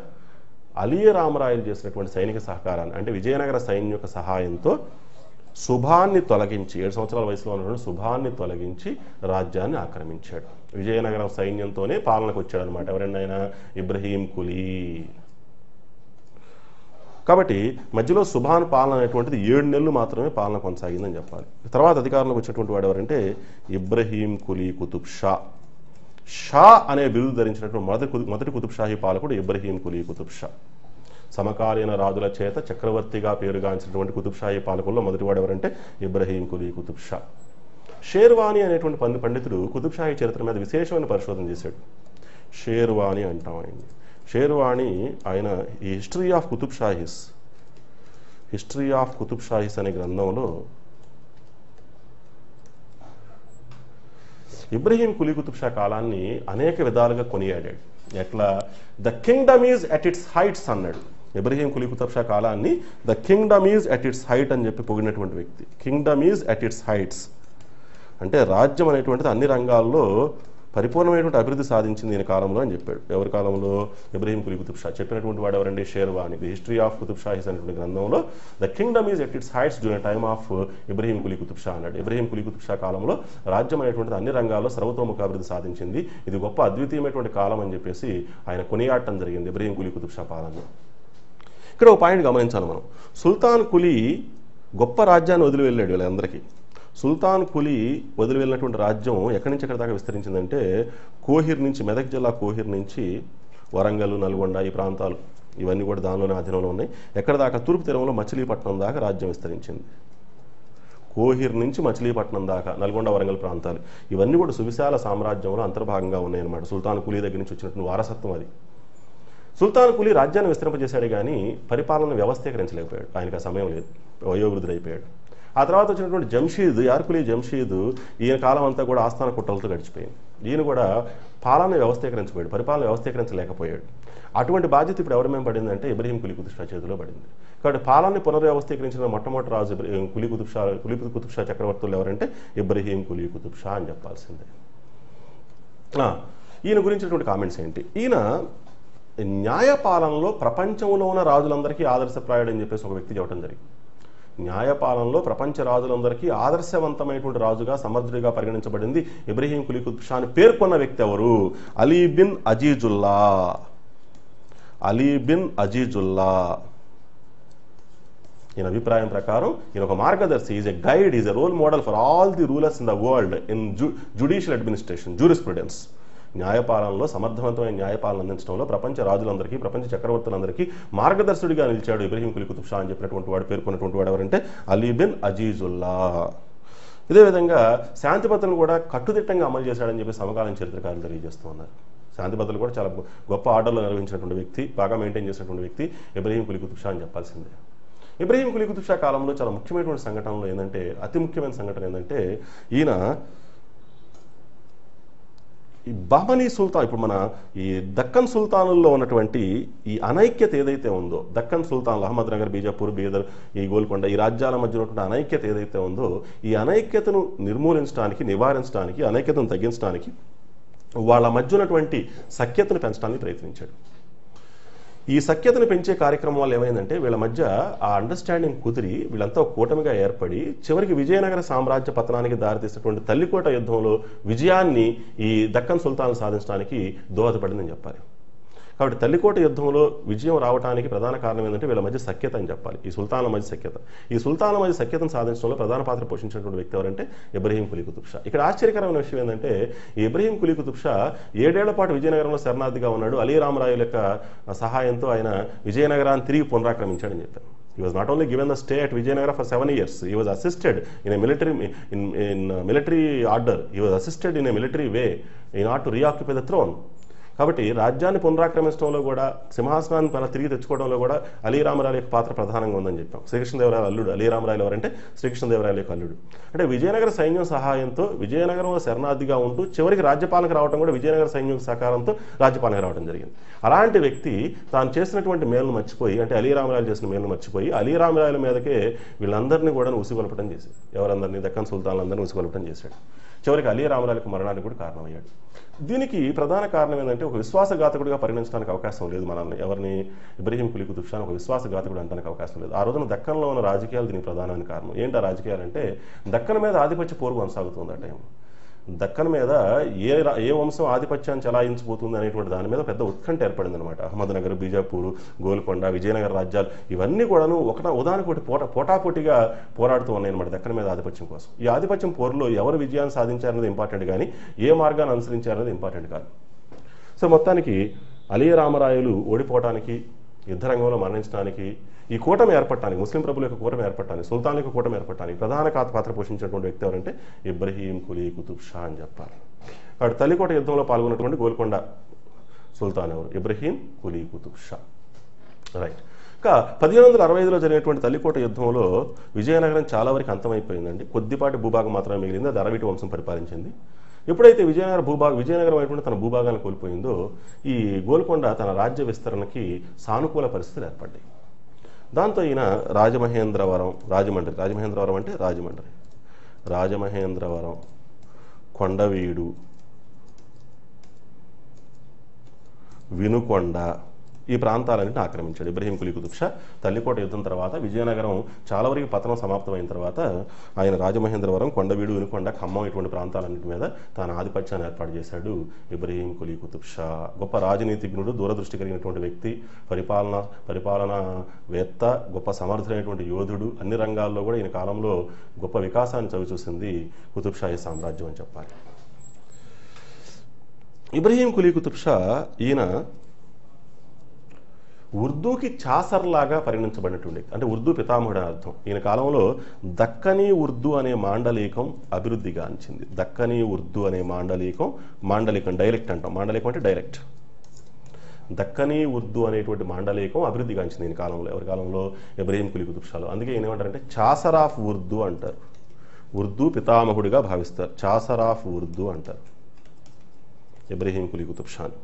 అలియ రామరాయలు చేసినటువంటి సైనిక సహకారాన్ని, అంటే విజయనగర సైన్యం యొక్క సహాయంతో సుభాన్ని తొలగించి, 7 సంవత్సరాల వయసులో ఉన్నటువంటి సుభాన్ని తొలగించి రాజ్యాన్ని ఆక్రమించాడు. విజయనగరం సైన్యంతోనే పాలనకు వచ్చాడు అనమాట. ఎవరైనా ఆయన ఇబ్రహీం కులీ. కాబట్టి మధ్యలో సుభాన్ పాలన అనేటువంటిది 7 నెలలు మాత్రమే పాలన కొనసాగిందని చెప్పాలి. తర్వాత అధికారంలోకి వచ్చినటువంటి వాడు ఎవరంటే ఇబ్రహీం కులీ కుతుబ్ షా. షా అనే బిరుదు ధరించినటువంటి మొదటి కుతుబ్ షాహీ పాలకుడు ఇబ్రహీం కులీ కుతుబ్ షా. సమకాలీన రాజుల చేత చక్రవర్తిగా పేరుగాంచినటువంటి కుతుబ్ షాహీ పాలకుల్లో మొదటివాడు ఎవరంటే ఇబ్రహీం కులీ కుతుబ్ షా. షేర్వాణి అనేటువంటి పండితుడు కుతుబ్ షాహీ చరిత్ర మీద విశేషమైన పరిశోధన చేశాడు. షేర్వాణి అంటాం ఆయన్ని. షేర్వాణి ఆయన ఈ హిస్టరీ ఆఫ్ కుతుబ్ షాహీస్ అనే గ్రంథంలో ఇబ్రహీం కులీ కుతుబ్ షా కాలాన్ని అనేక విధాలుగా కొనియాడాడు. ఎట్లా the kingdom is at its heights అన్నాడు. ఇబ్రహీం కులీ కుతుబ్ షా కాలాన్ని the kingdom is at its height అని చెప్పి పొగిడినటువంటి వ్యక్తి. Kingdom is at its heights అంటే రాజ్యం అనేటువంటిది అన్ని రంగాల్లో పరిపూర్ణమైనటువంటి అభివృద్ధి సాధించింది ఈయన కాలంలో అని చెప్పాడు. ఎవరి కాలంలో? ఇబ్రహీం కులీ కుతుబ్ షా. చెప్పినటువంటి వాడు ఎవరండి? Sherwani. The history of Qutub Shahis అనేటువంటి గ్రంథంలో the kingdom is at its heights during time of Ibrahim Quli Qutub Shah అన్నాడు. ఇబ్రహీం కులీ కుతుబ్ షా కాలంలో రాజ్యం అనేటువంటిది అన్ని రంగాల్లో సర్వతోముఖ అభివృద్ధి సాధించింది, ఇది గొప్ప అద్వితీయమైనటువంటి కాలం అని చెప్పేసి ఆయన కొనియాడటం జరిగింది ఇబ్రహీం కులీ కుతుబ్ షా పాలనలో. ఇక్కడ ఒక పాయింట్ గమనించాలి మనం. సుల్తాన్ కులీ గొప్ప రాజ్యాన్ని వదిలి వెళ్ళాడు వీళ్ళందరికీ. సుల్తాన్ కులీ వదిలి వెళ్ళినటువంటి రాజ్యం ఎక్కడి నుంచి ఎక్కడి దాకా విస్తరించిందంటే కోహిర్ నుంచి, మెదక్ జిల్లా కోహిర్ నుంచి వరంగల్, నల్గొండ ఈ ప్రాంతాలు ఇవన్నీ కూడా దానిలోనే అధీనంలో ఉన్నాయి. ఎక్కడ దాకా? తూర్పు తీరంలో మచిలీపట్నం దాకా రాజ్యం విస్తరించింది. కోహిర్ నుంచి మచిలీపట్నం దాకా నల్గొండ, వరంగల్ ప్రాంతాలు ఇవన్నీ కూడా సువిశాల సామ్రాజ్యంలో అంతర్భాగంగా ఉన్నాయన్నమాట. సుల్తాన్ కులీ దగ్గర నుంచి వచ్చినటువంటి వారసత్వం అది. సుల్తాన్ కులీ రాజ్యాన్ని విస్తరింపజేశాడు కానీ పరిపాలన వ్యవస్థీకరించలేకపోయాడు. ఆయనకు ఆ సమయం లేదు, వయోవృద్ధుడైపోయాడు. ఆ తర్వాత వచ్చినటువంటి జంషీద్, యార్కులీ జంషీద్, ఈయన కాలం అంతా కూడా ఆస్థాన కుట్రలతో గడిచిపోయింది. ఈయన కూడా పాలన వ్యవస్థీకరించబోయాడు, పరిపాలన వ్యవస్థీకరించలేకపోయాడు. అటువంటి బాధ్యత ఇప్పుడు ఎవరి మీద పడిందంటే ఇబ్రహీం కులీ కుతుబ్ షా చేతిలో పడింది. కాబట్టి పాలనని పునర్వ్యవస్థీకరించిన మొట్టమొదటి రాజు కులీ కుతుబ్ షా చక్రవర్తులు ఎవరంటే ఇబ్రహీం కులీ కుతుబ్ షా అని చెప్పాల్సిందే. ఈయన గురించినటువంటి కామెంట్స్ ఏంటి? ఈయన న్యాయపాలనలో ప్రపంచంలో ఉన్న రాజులందరికీ ఆదర్శప్రాయుడు అని చెప్పేసి ఒక వ్యక్తి చెప్పడం జరిగింది. న్యాయపాలనలో ప్రపంచ రాజులందరికీ ఆదర్శవంతమైనటువంటి రాజుగా, సమర్థుడిగా పరిగణించబడింది ఇబ్రహీం కులీ కుతుబ్ షా అని పేర్కొన్న వ్యక్తి ఎవరు? అలీ బిన్ అజీజుల్లా. అలీ బిన్ అజీజుల్లా. ఈయన అభిప్రాయం ప్రకారం ఈయన ఒక మార్గదర్శి, is a guide, is a role model for all the rulers in the world in judicial administration, jurisprudence. న్యాయపాలనలో సమర్థవంతమైన న్యాయపాలన అందించడంలో ప్రపంచ రాజులందరికీ, ప్రపంచ చక్రవర్తులందరికీ మార్గదర్శుడిగా నిలిచాడు ఇబ్రహీం కులీ కుతుబ్ షా అని చెప్పినటువంటి వాడు, పేర్కొన్నటువంటి వాడు ఎవరంటే అలీ బిన్ అజీజుల్లా. ఇదే విధంగా శాంతి భద్రతను కూడా కట్టుదిట్టంగా అమలు చేశాడని చెప్పి సమకాలీన చరిత్రకారులు తెలియజేస్తూ ఉన్నారు. శాంతి భద్రతలు కూడా చాలా గొప్ప ఆర్డర్లో నిర్వహించినటువంటి వ్యక్తి, బాగా మెయింటైన్ చేసినటువంటి వ్యక్తి ఇబ్రహీం కులీ కుతుబ్ షా అని చెప్పాల్సిందే. ఇబ్రహీం కులీ కుతుబ్ షా కాలంలో చాలా ముఖ్యమైనటువంటి సంఘటనలు ఏంటంటే, అతి ముఖ్యమైన సంఘటన ఏంటంటే, ఈయన ఈ బహమనీ సుల్తాన్, ఇప్పుడు మన ఈ దక్కన్ సుల్తానుల్లో ఉన్నటువంటి ఈ అనైక్యత ఏదైతే ఉందో, దక్కన్ సుల్తాన్లు అహ్మద్నగర్, బీజాపూర్, బీదర్, ఈ గోల్కొండ ఈ రాజ్యాల మధ్య ఉన్నటువంటి అనైక్యత ఏదైతే ఉందో, ఈ అనైక్యతను నిర్మూలించడానికి, నివారించడానికి, అనైక్యతను తగ్గించడానికి, వాళ్ళ మధ్య ఉన్నటువంటి సఖ్యతను పెంచడానికి ప్రయత్నించాడు. ఈ సఖ్యతను పెంచే కార్యక్రమం వల్ల ఏమైందంటే వీళ్ళ మధ్య ఆ అండర్స్టాండింగ్ కుదిరి వీళ్ళంతా ఒక కూటమిగా ఏర్పడి చివరికి విజయనగర సామ్రాజ్య పతనానికి దారితీసినటువంటి తల్లికోట యుద్ధంలో విజయాన్ని ఈ దక్కన్ సుల్తాన్లు సాధించడానికి దోహదపడిందని చెప్పాలి. కాబట్టి తల్లికోట యుద్ధంలో విజయం రావడానికి ప్రధాన కారణం ఏంటంటే వీళ్ళ మధ్య సఖ్యత అని చెప్పాలి. ఈ సుల్తాన్ల మధ్య సఖ్యత. ఈ సుల్తాన్ల మధ్య సఖ్యతను సాధించడంలో ప్రధాన పాత్ర పోషించినటువంటి వ్యక్తి ఎవరంటే ఇబ్రహీం కులీ కుతుబ్ షా. ఇక్కడ ఆశ్చర్యకరమైన విషయం ఏంటంటే ఈ ఇబ్రహీం కులీ కుతుబ్ షా 7 ఏళ్ల పాటు విజయనగరంలో శరణార్థిగా ఉన్నాడు. అలీ రామరాయల యొక్క సహాయంతో ఆయన విజయనగరాన్ని తిరిగి పునరాక్రమించాడని చెప్పారు. He was not only given the stay at Vijayanagara for 7 years. He was assisted in a military order. He was assisted in a military way in order to reoccupy the throne. కాబట్టి రాజ్యాన్ని పునరాక్రమించడంలో కూడా సింహాసనాన్ని పైన తిరిగి తెచ్చుకోవడంలో కూడా అలీ రామరాయల యొక్క పాత్ర ప్రధానంగా ఉందని చెప్పాం. శ్రీకృష్ణదేవరాయల అల్లుడు అలీ రామరాయలు ఎవరంటే శ్రీకృష్ణదేవరాయల యొక్క అల్లుడు. అంటే విజయనగర సైన్యం సహాయంతో విజయనగరంలో శరణార్థిగా ఉంటూ చివరికి రాజ్యపాలనకు రావడం కూడా విజయనగర సైన్యం సహకారంతో రాజ్యపాలనకు రావడం జరిగింది. అలాంటి వ్యక్తి తాను చేసినటువంటి మేలును మర్చిపోయి, అంటే అలీ రామరాయలు చేసిన మేలును మర్చిపోయి అలీ రామరాయల మీదకే వీళ్ళందరినీ కూడా ఉసిగొల్పడం చేశాడు. ఎవరందరినీ? దక్కన్ సుల్తాన్లందరినీ ఉసిగొల్పడం చేశాడు. చివరికి అలీ రామరాయలకు మరణానికి కూడా కారణమయ్యాడు. దీనికి ప్రధాన కారణం ఏంటంటే ఒక విశ్వాసఘాతకుడిగా పరిగణించడానికి అవకాశం లేదు. మనల్ని ఎవరిని ఇబ్రహీం కులీ కుతుబ్ షాను ఒక విశ్వాసఘాతకుడు అనడానికి అవకాశం లేదు. ఆ రోజున దక్కన్లో ఉన్న రాజకీయాలు దీనికి ప్రధానమైన కారణం. ఏంటి ఆ రాజకీయాలంటే దక్కన్ మీద ఆధిపత్య పోరు కొనసాగుతుంది ఆ టైం. దక్కన్ మీద ఏ వంశం ఆధిపత్యాన్ని చలాయించబోతుంది అనేటువంటి దాని మీద పెద్ద ఉత్కంఠ ఏర్పడింది అనమాట. అహ్మద్నగర్, బీజాపూర్, గోల్కొండ, విజయనగర రాజ్యాలు ఇవన్నీ కూడాను ఉదాహరణకు పోటాపోటీగా పోరాడుతూ ఉన్నాయి అనమాట దక్కన్ మీద ఆధిపత్యం కోసం. ఈ ఆధిపత్యం పోరులో ఎవరు విజయాన్ని సాధించారనేది ఇంపార్టెంట్ కానీ ఏ మార్గాన్ని అనుసరించారనేది ఇంపార్టెంట్ కాదు. సో మొత్తానికి అలీ రామరాయలు ఓడిపోవడానికి, యుద్ధరంగంలో మరణించడానికి, ఈ కూటమి ఏర్పడటానికి, ముస్లిం ప్రభుల యొక్క కూటమి ఏర్పడటానికి, సుల్తాన్ యొక్క కూటమి ఏర్పడటానికి ప్రధాన పాత్ర పోషించినటువంటి వ్యక్తి ఎవరంటే ఇబ్రహీం కులీ కుతుబ్ షా అని చెప్పాలి. కాబట్టి తల్లికోట యుద్ధంలో పాల్గొన్నటువంటి గోల్కొండ సుల్తాన్ ఎవరు? ఇబ్రహీం కులీ కుతుబ్ షా. రైట్. ఇంకా 1765లో జరిగినటువంటి తల్లికోట యుద్ధంలో విజయనగరం చాలా వరకు అంతమైపోయిందండి. కొద్దిపాటి భూభాగం మాత్రమే మిగిలింది. అది అరవిటి వంశం పరిపాలించింది. ఎప్పుడైతే విజయనగరం అయినటువంటి తన భూభాగాన్ని కోల్పోయిందో ఈ గోల్కొండ తన రాజ్య విస్తరణకి సానుకూల పరిస్థితులు ఏర్పడ్డాయి. దాంతో ఈయన రాజమహేంద్రవరం అంటే రాజమహేంద్రవరం, కొండవీడు, వినుకొండ ఈ ప్రాంతాలన్నింటిని ఆక్రమించాడు ఇబ్రహీం కులీ కుతుబ్ షా. తల్లికోట యుద్ధం తర్వాత విజయనగరం చాలా వరకు పతనం సమాప్తమైన తర్వాత ఆయన రాజమహేంద్రవరం, కొండవీడు, వినుకొండ, ఖమ్మం ఇటువంటి ప్రాంతాలన్నింటి మీద తన ఆధిపత్యాన్ని ఏర్పాటు చేశాడు ఇబ్రహీం కులీ కుతుబ్ షా. గొప్ప రాజనీతిజ్ఞుడు, దూరదృష్టి కలిగినటువంటి వ్యక్తి, పరిపాలనావేత్త, గొప్ప సమర్థులైనటువంటి యోధుడు. అన్ని రంగాల్లో కూడా ఈయన కాలంలో గొప్ప వికాసాన్ని చవిచూసింది కుతుబ్ షాహీ సామ్రాజ్యం అని చెప్పాలి. ఇబ్రహీం కులీ కుతుబ్ షా ఈయన ఉర్దూకి చాసర్లాగా పరిగణించబడినటువంటి, అంటే ఉర్దూ పితామహుడు అని అర్థం. ఈయన కాలంలో దక్కనీ ఉర్దూ అనే మాండలికం అభివృద్ధి గాంచింది. దక్కనీ ఉర్దూ అనే మాండలికం డైలెక్ట్ అంటాం. మాండలికం అంటే డైలెక్ట్. దక్కనీ ఉర్దూ అనేటువంటి మాండలికం అభివృద్ధి గాంచింది ఈయన కాలంలో. ఎవరి కాలంలో? ఇబ్రహీం కులీ కుతుబ్ షాలో. అందుకే ఈయన ఏమంటారంటే చాసర్ ఆఫ్ ఉర్దూ అంటారు. ఉర్దూ పితామహుడిగా భావిస్తారు. చాసర్ ఆఫ్ ఉర్దూ అంటారు ఇబ్రహీం కులీ కుతుబ్ షాను.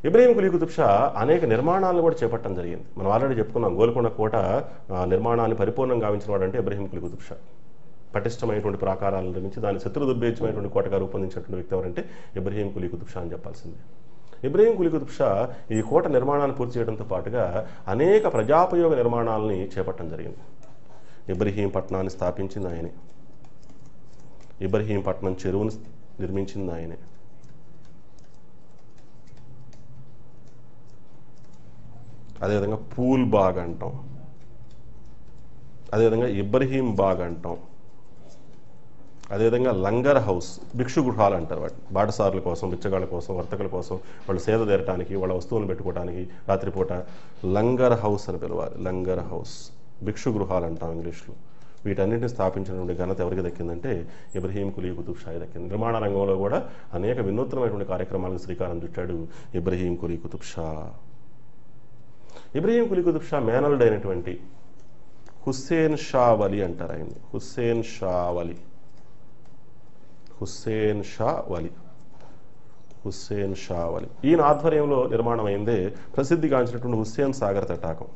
ఇబ్రహీం కులీ కుతుబ్ షా అనేక నిర్మాణాలను కూడా చేపట్టడం జరిగింది. మనం ఆల్రెడీ చెప్పుకున్నాం, గోల్కొండ కోట నిర్మాణాన్ని పరిపూర్ణంగా గావించిన వాడంటే ఇబ్రహీం కులీ కుతుబ్ షా. పటిష్టమైనటువంటి ప్రాకారాలను నిర్మించి దాన్ని శత్రుదుర్భేద్యమైనటువంటి కోటగా రూపొందించినటువంటి వ్యక్తి ఎవరంటే ఇబ్రహీం కులీ కుతుబ్ షా అని చెప్పాల్సిందే. ఇబ్రహీం కులీ కుతుబ్ షా ఈ కోట నిర్మాణాన్ని పూర్తి చేయడంతో పాటుగా అనేక ప్రజాపయోగ నిర్మాణాలని చేపట్టడం జరిగింది. ఇబ్రహీం పట్నాన్ని స్థాపించింది ఆయనే. ఇబ్రహీం పట్నం చెరువును నిర్మించింది ఆయనే. అదేవిధంగా పూల్ బాగ్ అంటాం. అదేవిధంగా ఇబ్రహీం బాగ్ అంటాం. అదేవిధంగా లంగర్ హౌస్, భిక్షు గృహాలు అంటారు వాటిని. బాటసారుల కోసం, బిచ్చగాళ్ళ కోసం, వర్తకుల కోసం, వాళ్ళు సేద తీరటానికి, వాళ్ళ వస్తువులను పెట్టుకోవడానికి రాత్రిపూట లంగర్ హౌస్ అని పిలవాలి. లంగర్ హౌస్, భిక్షు గృహాలు అంటాం ఇంగ్లీష్లో. వీటన్నింటిని స్థాపించినటువంటి ఘనత ఎవరికి దక్కిందంటే ఇబ్రహీం కులీ కుతుబ్ షాకి దక్కింది. నిర్మాణ రంగంలో కూడా అనేక వినూత్నమైనటువంటి కార్యక్రమాలకు శ్రీకారం చుట్టాడు ఇబ్రహీం కులీ కుతుబ్ షా. ఇబ్రహీం కులీ కుతుబ్ షా మేనల్డ్ అయినటువంటి హుస్సేన్ షా వలి అంటారు ఆయన్ని. హుస్సేన్ షా వలి ఈయన ఆధ్వర్యంలో నిర్మాణం అయిందే ప్రసిద్ధిగాంచినటువంటి హుస్సేన్ సాగర్ తటాకం.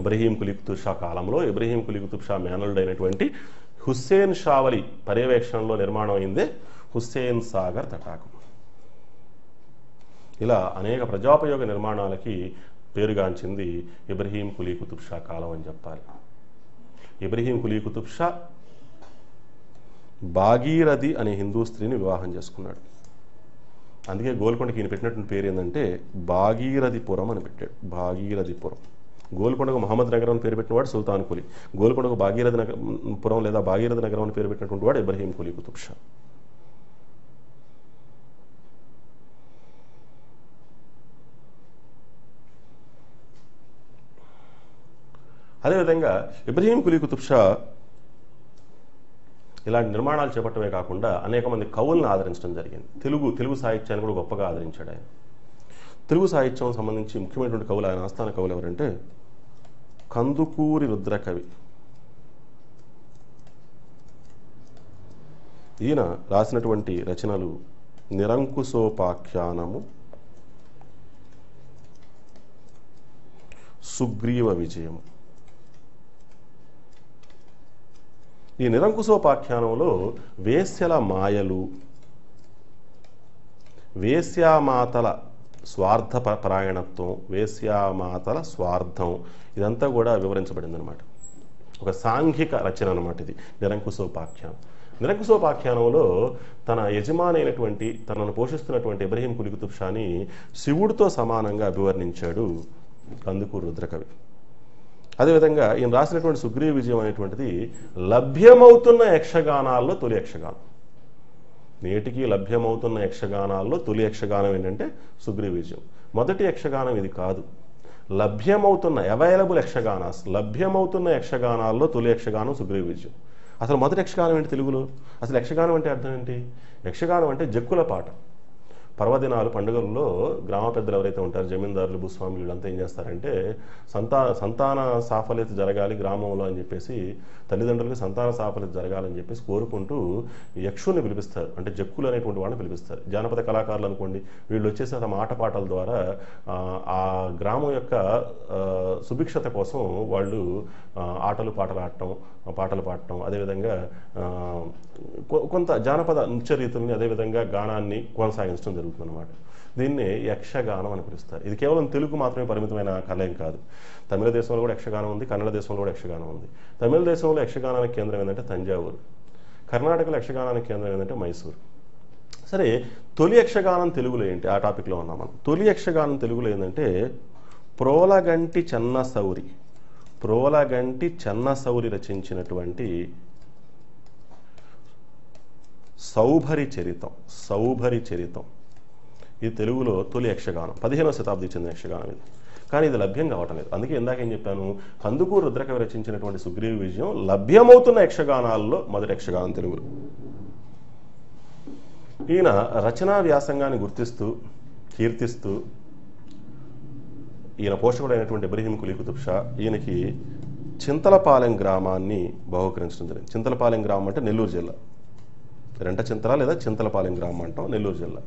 ఇబ్రహీం కులీ కుతుబ్ షా కాలంలో ఇబ్రహీం కులీ కుతుబ్ షా మేనల్డ్ అయినటువంటి హుస్సేన్ షా వలి పర్యవేక్షణలో నిర్మాణం అయిందే హుస్సేన్ సాగర్ తటాకం. ఇలా అనేక ప్రజాపయోగ నిర్మాణాలకి పేరుగాంచింది ఇబ్రహీం కులీ కుతుబ్ షా కాలం అని చెప్పాలి. ఇబ్రహీం కులీ కుతుబ్ షా భాగీరథి అనే హిందూ స్త్రీని వివాహం చేసుకున్నాడు. అందుకే గోల్కొండకి ఈయన పెట్టినటువంటి పేరు ఏంటంటే భాగీరథిపురం అని పెట్టాడు. భాగీరథిపురం. గోల్కొండకు మహమ్మద్ నగరం అని పేరు పెట్టినవాడు సుల్తాన్ కులీ. గోల్కొండకు భాగీరథ పురం లేదా భాగీరథ నగరం అని పేరు పెట్టినటువంటి వాడు ఇబ్రహీం కులీ కుతుబ్ షా. అదేవిధంగా ఇబ్రహీం కులీ కుతుబ్ షా ఇలాంటి నిర్మాణాలు చేపట్టమే కాకుండా అనేక మంది కవులను ఆదరించడం జరిగింది. తెలుగు సాహిత్యాన్ని కూడా గొప్పగా ఆదరించాడు ఆయన. తెలుగు సాహిత్యం సంబంధించి ముఖ్యమైనటువంటి కవులు, ఆయన ఆస్థాన కవులు ఎవరంటే కందుకూరి రుద్రకవి. ఈయన రాసినటువంటి రచనలు నిరంకుశోపాఖ్యానము, సుగ్రీవ విజయము. ఈ నిరంకుశోపాఖ్యానంలో వేశ్యల మాయలు, వేశ్యామాతల స్వార్థ పరాయణత్వం, వేశ్యామాతల స్వార్థం ఇదంతా కూడా వివరించబడింది అనమాట. ఒక సాంఘిక రచన అనమాట ఇది నిరంకుశోపాఖ్యానం. నిరంకుశోపాఖ్యానంలో తన యజమాని అయినటువంటి, తనను పోషిస్తున్నటువంటి ఇబ్రహీం కులీ కుతుబ్ షాని శివుడితో సమానంగా అభివర్ణించాడు కందుకూరు రుద్రకవి. అదేవిధంగా ఈయన రాసినటువంటి సుగ్రీవ విజయం అనేటువంటిది లభ్యమవుతున్న యక్షగానాల్లో తొలి యక్షగానం. నేటికి లభ్యమవుతున్న యక్షగానాల్లో తొలి యక్షగానం ఏంటంటే సుగ్రీవ విజయం. మొదటి యక్షగానం ఇది కాదు. లభ్యమవుతున్న లభ్యమవుతున్న యక్షగానాల్లో తొలి యక్షగానం సుగ్రీవ విజయం. అసలు మొదటి యక్షగానం ఏంటి తెలుగులో? అసలు యక్షగానం అంటే అర్థం ఏంటి? యక్షగానం అంటే జక్కుల పాట. పర్వదినాలు, పండుగల్లో గ్రామ పెద్దలు ఎవరైతే ఉంటారో, జమీందారులు, భూస్వాములు, వీళ్ళంతా ఏం చేస్తారంటే సంతాన సాఫల్యత జరగాలి గ్రామంలో అని చెప్పేసి, తల్లిదండ్రులకి సంతాన సాఫల్యత జరగాలని చెప్పేసి కోరుకుంటూ యక్షుల్ని పిలిపిస్తారు. అంటే జక్కులు అనేటువంటి వాళ్ళని పిలిపిస్తారు. జానపద కళాకారులు అనుకోండి, వీళ్ళు వచ్చేసి తమ ఆటపాటల ద్వారా ఆ గ్రామం యొక్క సుభిక్షత కోసం వాళ్ళు ఆటలు పాటలు పాడటం, అదేవిధంగా కొంత జానపద నృత్య రీతుల్ని, అదేవిధంగా గానాన్ని కొనసాగించడం జరుగుతుందన్నమాట. దీన్ని యక్షగానం అని పిలుస్తారు. ఇది కేవలం తెలుగు మాత్రమే పరిమితమైన కళ కాదు. తమిళ దేశంలో కూడా యక్షగానం ఉంది, కన్నడ దేశంలో కూడా యక్షగానం ఉంది. తమిళ దేశంలో యక్షగానానికి కేంద్రం ఏంటంటే తంజావూరు, కర్ణాటకలో యక్షగానానికి కేంద్రం ఏంటంటే మైసూరు. సరే, తొలి యక్షగానం తెలుగులో ఏంటి? ఆ టాపిక్లో ఉన్నాం మనం. తొలి యక్షగానం తెలుగులో ఏంటంటే ప్రోలగంటి చెన్నసౌరి రచించినటువంటి సౌభరి చరితం. ఇది తెలుగులో తొలి యక్షగానం. 15వ శతాబ్దికి చెందిన యక్షగానం ఇది. కానీ ఇది లభ్యం కావటం లేదు. అందుకే ఇందాక ఏం చెప్పాను, కందుకూరు రుద్రకవి రచించినటువంటి సుగ్రీవ విజయం లభ్యమవుతున్న యక్షగానాల్లో మొదటి యక్షగానం తెలుగులో. ఈయన రచనా వ్యాసంగాన్ని గుర్తిస్తూ, కీర్తిస్తూ ఈయన పోషకుడైనటువంటి ఇబ్రహీం కులీ కుతుబ్ షా ఈయనకి చింతలపాలెం గ్రామాన్ని బహుకరించడం జరిగింది. చింతలపాలెం గ్రామం అంటే నెల్లూరు జిల్లా. రెంటచింతల లేదా చింతలపాలెం గ్రామం అంటాం, నెల్లూరు జిల్లా.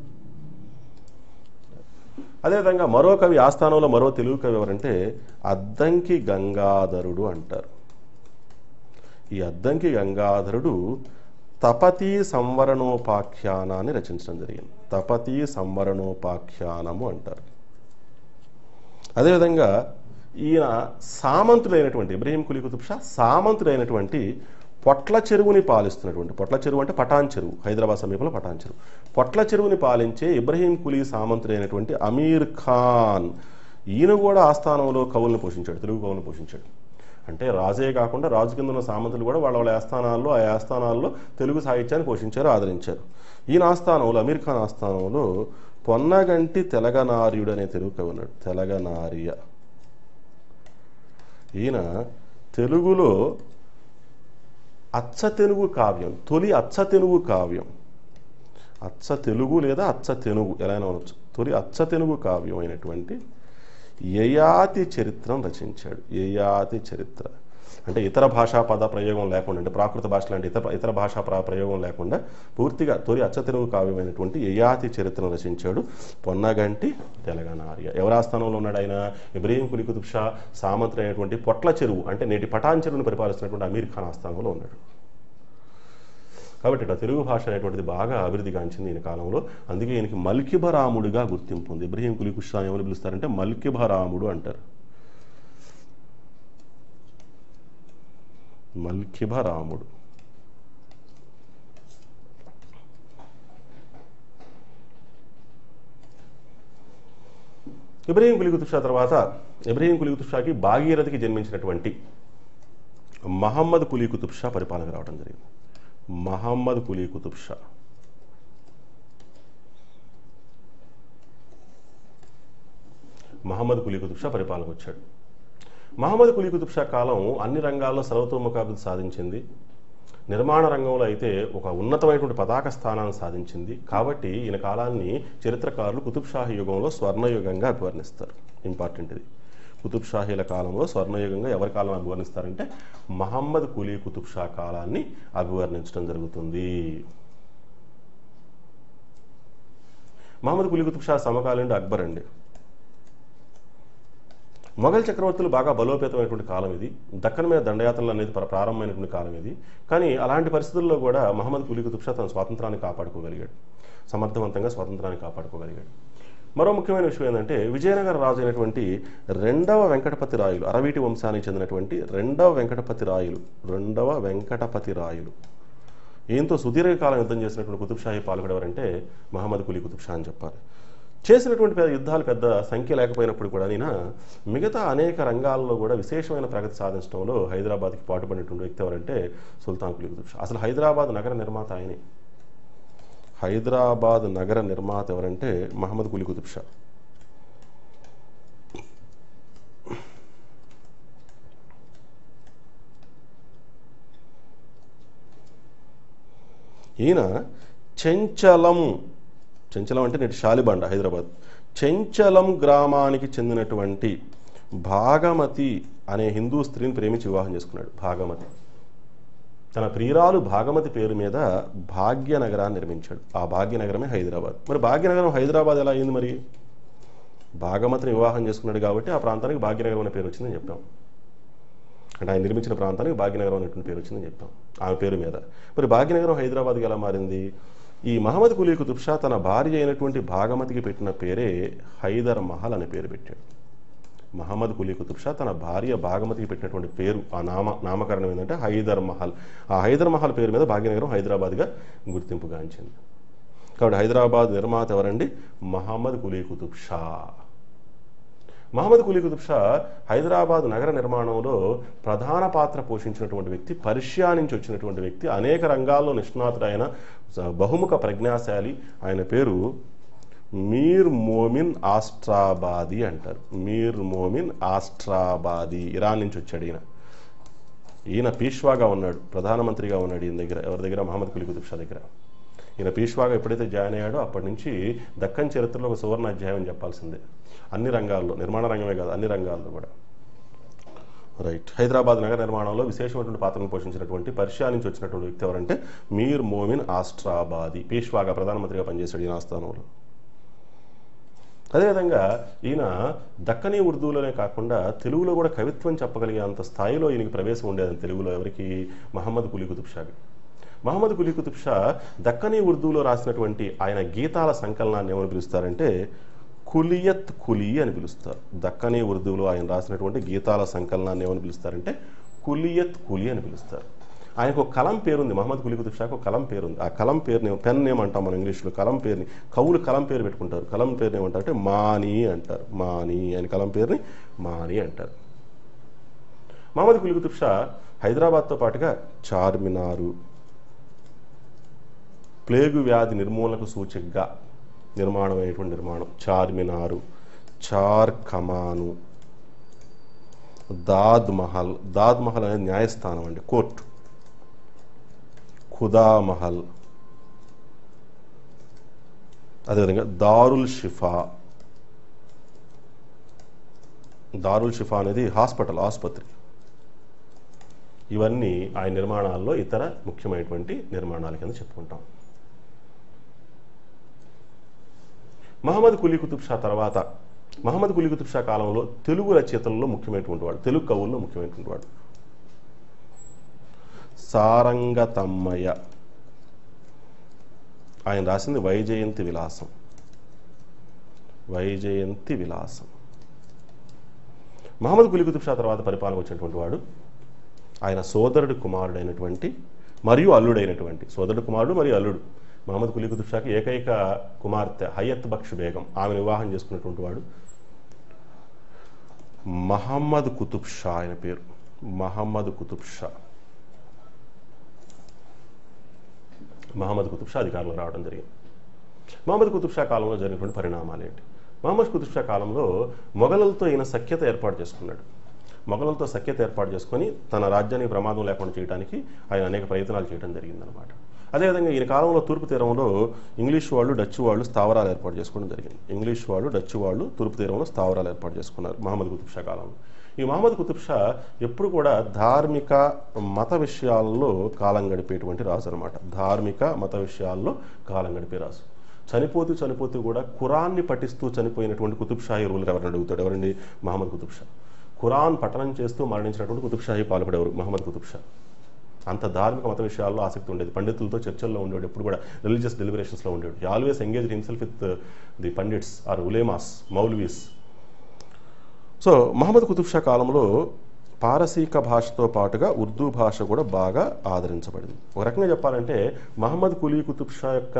అదేవిధంగా మరో కవి, ఆస్థానంలో మరో తెలుగు కవి ఎవరంటే అద్దంకి గంగాధరుడు అంటారు. ఈ అద్దంకి గంగాధరుడు తపతీ సంవరణోపాఖ్యానాన్ని రచించడం జరిగింది. తపతీ సంవరణోపాఖ్యానము అంటారు. అదేవిధంగా ఈయన సామంతుడైనటువంటి ఇబ్రహీం కులీ కుతుబ్ షా సామంతుడైనటువంటి పొట్ల చెరువుని పాలిస్తున్నటువంటి, పొట్ల చెరువు అంటే పటాన్ చెరువు, హైదరాబాద్ సమీపంలో పటాన్ చెరువు, పొట్ల చెరువుని పాలించే ఇబ్రహీం కులీ సామంతుడైనటువంటి అమీర్ ఖాన్, ఈయన కూడా ఆస్థానంలో కవులను పోషించాడు, తెలుగు కవులను పోషించాడు. అంటే రాజే కాకుండా రాజు కింద ఉన్న సామంతులు కూడా వాళ్ళ ఆస్థానాల్లో తెలుగు సాహిత్యాన్ని పోషించారు, ఆదరించారు. ఈయన ఆస్థానంలో, అమీర్ ఖాన్ ఆస్థానంలో పొన్నగంటి తెలగనార్యుడు అనే తెలుగు కవి ఉన్నాడు. తెలగనార్య. ఈయన తెలుగులో అచ్చతెనుగు కావ్యం, తొలి అచ్చతెనుగు కావ్యం, అచ్చతెలుగు లేదా అచ్చతెనుగు ఎలా అయినా అనొచ్చు, తొలి అచ్చతెనుగు కావ్యం అయినటువంటి యయాతి చరిత్రం రచించాడు. యయాతి చరిత్ర అంటే ఇతర భాషా పద ప్రయోగం లేకుండా, అంటే ప్రాకృత భాష లాంటి ఇతర భాషా ప్రయోగం లేకుండా పూర్తిగా తొలి అచ్చతెనుగు కావ్యమైనటువంటి యయాతి చరిత్రను రచించాడు పొన్నగంటి తెలగనార్య. ఎవరి ఆస్థానంలో ఉన్నాడు ఆయన? ఇబ్రహీం కులీ కుతుబ్ షా సామంతుడైనటువంటి పొట్ల చెరువు అంటే నేటి పటాన్ చెరువును పరిపాలిస్తున్నటువంటి అమీర్ ఖాన్ ఆస్థానంలో ఉన్నాడు. కాబట్టి ఇట్లా తెలుగు భాష అనేటువంటిది బాగా అభివృద్ధిగాంచింది ఈయన కాలంలో. అందుకే ఈయనకి మల్కిభరాముడిగా గుర్తింపు ఉంది. ఇబ్రహీం కులీ కుతుబ్ షా ఎవరు పిలుస్తారంటే మల్కిభరాముడు అంటారు. మల్కిభరాముడు. ఇబ్రహీం కులీ కుతుబ్ షా తర్వాత ఇబ్రహీం కులీ కుతుబ్ షాకి భాగీరథికి జన్మించినటువంటి మహమ్మద్ కులీ కుతుబ్ షా పరిపాలన రావడం జరిగింది. మహమ్మద్ కులీ కుతుబ్ షా పరిపాలనకు వచ్చాడు. మహమ్మద్ కులీ కుతుబ్ షా కాలం అన్ని రంగాల్లో సర్వతోముఖాభివృద్ధి సాధించింది. నిర్మాణ రంగంలో అయితే ఒక ఉన్నతమైనటువంటి పతాక స్థానాన్ని సాధించింది. కాబట్టి ఈయన కాలాన్ని చరిత్రకారులు కుతుబ్ షాహీ యుగంలో స్వర్ణయుగంగా అభివర్ణిస్తారు. ఇంపార్టెంట్ ఇది. కుతుబ్ షాహీల కాలంలో స్వర్ణయుగంగా ఎవరి కాలం అభివర్ణిస్తారంటే మహమ్మద్ కులీ కుతుబ్ షా కాలాన్ని అభివర్ణించడం జరుగుతుంది. మహమ్మద్ కులీ కుతుబ్ షా సమకాలీనుడు అక్బర్ అండి. మొఘల్ చక్రవర్తులు బాగా బలోపేతమైనటువంటి కాలం ఇది. దక్కన్ మీద దండయాత్రలు అనేది ప్రారంభమైనటువంటి కాలం ఇది. కానీ అలాంటి పరిస్థితుల్లో కూడా మహమ్మద్ కులీ కుతుబ్ షా తన స్వాతంత్రాన్ని కాపాడుకోగలిగాడు. సమర్థవంతంగా స్వాతంత్రాన్ని కాపాడుకోగలిగాడు. మరో ముఖ్యమైన విషయం ఏంటంటే విజయనగర రాజు అయినటువంటి రెండవ వెంకటపతి రాయలు, అరవీటి వంశానికి చెందినటువంటి రెండవ వెంకటపతి రాయలు ఈయనతో సుదీర్ఘకాలం యుద్ధం చేసినటువంటి కుతుబ్ షాహీ పాలకుడు ఎవరంటే మహమ్మద్ కులీ కుతుబ్ షా అని చెప్పాలి. చేసినటువంటి యుద్ధాలు పెద్ద సంఖ్య లేకపోయినప్పుడు కూడా ఈయన మిగతా అనేక రంగాల్లో కూడా విశేషమైన ప్రగతి సాధించడంలో హైదరాబాద్కి పాటుపడినటువంటి వ్యక్తి ఎవరంటే సుల్తాన్ కులీ కుతుబ్ షా. అసలు హైదరాబాద్ నగర నిర్మాత ఆయనే. హైదరాబాద్ నగర నిర్మాత ఎవరంటే మహమ్మద్ కులీ కుతుబ్ షా. ఈయన చెంచలం అంటే నేటి షాలిబండ హైదరాబాద్, చెంచలం గ్రామానికి చెందినటువంటి భాగమతి అనే హిందూ స్త్రీని ప్రేమించి వివాహం చేసుకున్నాడు. భాగమతి తన ప్రియురాలు భాగమతి పేరు మీద భాగ్యనగరాన్ని నిర్మించాడు. ఆ భాగ్యనగరమే హైదరాబాద్. మరి భాగ్యనగరం హైదరాబాద్ ఎలా అయింది? మరి భాగమతిని వివాహం చేసుకున్నాడు కాబట్టి ఆ ప్రాంతానికి భాగ్యనగరం అనే పేరు వచ్చిందని చెప్పాం. అంటే ఆయన నిర్మించిన ప్రాంతానికి భాగ్యనగరం అనేటువంటి పేరు వచ్చిందని చెప్పాం ఆమె పేరు మీద. మరి భాగ్యనగరం హైదరాబాద్కి ఎలా మారింది? ఈ మహమ్మద్ కులీ కుతుబ్ షా తన భార్య అయినటువంటి భాగమతికి పెట్టిన పేరే హైదర్ మహల్ అనే పేరు పెట్టాడు. మహమ్మద్ కులీ కుతుబ్ షా తన భార్య భాగమతికి పెట్టినటువంటి పేరు, ఆ నామకరణం ఏంటంటే హైదర్ మహల్. ఆ హైదర్ మహల్ పేరు మీద భాగ్యనగరం హైదరాబాద్గా గుర్తింపుగాంచింది. కాబట్టి హైదరాబాద్ నిర్మాత ఎవరండి? మహమ్మద్ కులీ కుతుబ్ షా. మహమ్మద్ కులీ కుతుబ్ షా హైదరాబాద్ నగర నిర్మాణంలో ప్రధాన పాత్ర పోషించినటువంటి వ్యక్తి, పర్షియా నుంచి వచ్చినటువంటి వ్యక్తి, అనేక రంగాల్లో నిష్ణాతుడైన బహుముఖ ప్రజ్ఞాశాలి. ఆయన పేరు మీర్ మోమిన్ ఆస్ట్రాబాదీ అంటారు. మీర్ మోమిన్ ఆస్ట్రాబాదీ, ఇరాన్ నుంచి వచ్చాడు ఈయన. ఈయన పీష్వాగా ఉన్నాడు, ప్రధానమంత్రిగా ఉన్నాడు ఈయన దగ్గర. ఎవరి దగ్గర? మహమ్మద్ కులీ కుతుబ్ షా దగ్గర. ఈయన పీష్వాగా ఎప్పుడైతే జాయిన్ అయ్యాడో అప్పటి నుంచి దక్కన్ చరిత్రలో ఒక సువర్ణ అధ్యాయం అని చెప్పాల్సిందే. అన్ని రంగాల్లో, నిర్మాణ రంగమే కాదు అన్ని రంగాల్లో కూడా. రైట్. హైదరాబాద్ నగర నిర్మాణంలో విశేషమైనటువంటి పాత్రను పోషించినటువంటి పర్షియా నుంచి వచ్చినటువంటి వ్యక్తి ఎవరంటే మీర్ మోమిన్ ఆస్ట్రాబాదీ. పీష్వాగా ప్రధానమంత్రిగా పనిచేశాడు ఈయన ఆస్థానంలో. అదేవిధంగా ఈయన దక్కనీ ఉర్దూలోనే కాకుండా తెలుగులో కూడా కవిత్వం చెప్పగలిగే అంత స్థాయిలో ఈయనకి ప్రవేశం ఉండేది తెలుగులో. ఎవరికి? మహమ్మద్ కులీ కుతుబ్ షాకి. మహమ్మద్ కులీ కుతుబ్ షా దక్కనీ ఉర్దూలో రాసినటువంటి ఆయన గీతాల సంకలనాన్ని ఏమని పిలుస్తారంటే కులియత్ కులీ అని పిలుస్తారు. దక్కనీ ఉర్దూలో ఆయన రాసినటువంటి గీతాల సంకలనాన్ని ఏమని పిలుస్తారంటే కులియత్ కులీ అని పిలుస్తారు. ఆయనకు ఒక కలం పేరుంది. మహమ్మద్ కులీ కుతుబ్ షాకు ఒక కలం పేరుంది. ఆ కలం పేరుని పెన్ ఏమంటాం మనం ఇంగ్లీష్లో. కలం పేరుని కవులు కలం పేరు పెట్టుకుంటారు. కలం పేరుని ఏమంటారంటే మానీ అంటారు. మానీ, ఆయన కలం పేరుని మానీ అంటారు. మహమ్మద్ కులీ కుతుబ్ షా హైదరాబాద్తో పాటుగా చార్మినారు, ప్లేగు వ్యాధి నిర్మూలనకు సూచికగా నిర్మాణమైనటువంటి నిర్మాణం చార్మినారు, చార్ కమాను, దాద్ మహల్. దాద్ మహల్ అనేది న్యాయస్థానం అండి, కోర్టు. ఖుదా మహల్, అదేవిధంగా దారుల్ షిఫా. దారుల్ షిఫా అనేది హాస్పిటల్, ఆసుపత్రి. ఇవన్నీ ఆయన నిర్మాణాల్లో ఇతర ముఖ్యమైనటువంటి నిర్మాణాల కింద చెప్పుకుంటాం. మహమ్మద్ కులీ కుతుబ్ షా తర్వాత మహమ్మద్ కులీ కుతుబ్ షా కాలంలో తెలుగు రచయితల్లో ముఖ్యమైనటువంటి వాడు, తెలుగు కవుల్లో ముఖ్యమైనటువంటి వాడు సారంగతమ్మయ్య. ఆయన రాసింది వైజయంతి విలాసం. వైజయంతి విలాసం. మహమ్మద్ కులీ కుతుబ్ షా తర్వాత పరిపాలన వచ్చినటువంటి వాడు ఆయన సోదరుడు కుమారుడైనటువంటి మరియు అల్లుడైనటువంటి, సోదరుడు కుమారుడు మరియు అల్లుడు మహమ్మద్ కులీ కుతుబ్ షాకి ఏకైక కుమార్తె హయత్ బక్ష్ బేగం. ఆమెను వివాహం చేసుకున్నటువంటి వాడు మహమ్మద్ కుతుబ్ షా ఆయన పేరు. మహమ్మద్ కుతుబ్ షా. మహమ్మద్ కుతుబ్ షా అధికారంలో రావడం జరిగింది. మహమ్మద్ కుతుబ్ షా కాలంలో జరిగినటువంటి పరిణామాలు ఏంటి? మహమ్మద్ కుతుబ్ షా కాలంలో మొఘలులతో ఈయన సఖ్యత ఏర్పాటు చేసుకున్నాడు. మొఘలులతో సఖ్యత ఏర్పాటు చేసుకొని తన రాజ్యానికి ప్రమాదం లేకుండా చేయడానికి ఆయన అనేక ప్రయత్నాలు చేయడం జరిగిందనమాట. అదేవిధంగా ఈయన కాలంలో తూర్పు తీరంలో ఇంగ్లీష్ వాళ్ళు, డచ్ వాళ్ళు స్థావరాలు ఏర్పాటు చేసుకోవడం జరిగింది. ఇంగ్లీష్ వాళ్ళు, డచ్ వాళ్ళు తూర్పు తీరంలో స్థావరాలు ఏర్పాటు చేసుకున్నారు మహమ్మద్ కుతుబ్ షా కాలంలో. ఈ మహమ్మద్ కుతుబ్ షా ఎప్పుడు కూడా ధార్మిక మత విషయాల్లో కాలం గడిపేటువంటి రాజు అనమాట. ధార్మిక మత విషయాల్లో కాలం గడిపే రాజు. చనిపోతూ కూడా ఖురాన్ని పఠిస్తూ చనిపోయినటువంటి కుతుబ్ షాహీ రూలర్ ఎవరిని అడుగుతాడు? ఎవరండి? మహమ్మద్ కుతుబ్ షా. ఖురాన్ పఠనం చేస్తూ మరణించినటువంటి కుతుబ్ షాహీ పాలకుడు ఎవరు? మహమ్మద్ కుతుబ్ షా. అంత ధార్మిక మత విషయాల్లో ఆసక్తి ఉండేది. పండితులతో చర్చల్లో ఉండేవాడు, ఎప్పుడు కూడా రిలీజియస్ డెలిబరేషన్స్లో ఉండేవాడు. He always engage himself with the pundits or ulemas, maulvis. So Muhammad Qutb Shah కాలంలో పారసీక భాషతో పాటుగా ఉర్దూ భాష కూడా బాగా ఆదరించబడింది. ఒక రకంగా చెప్పాలంటే మహమ్మద్ కులీ కుతుబ్ షా యొక్క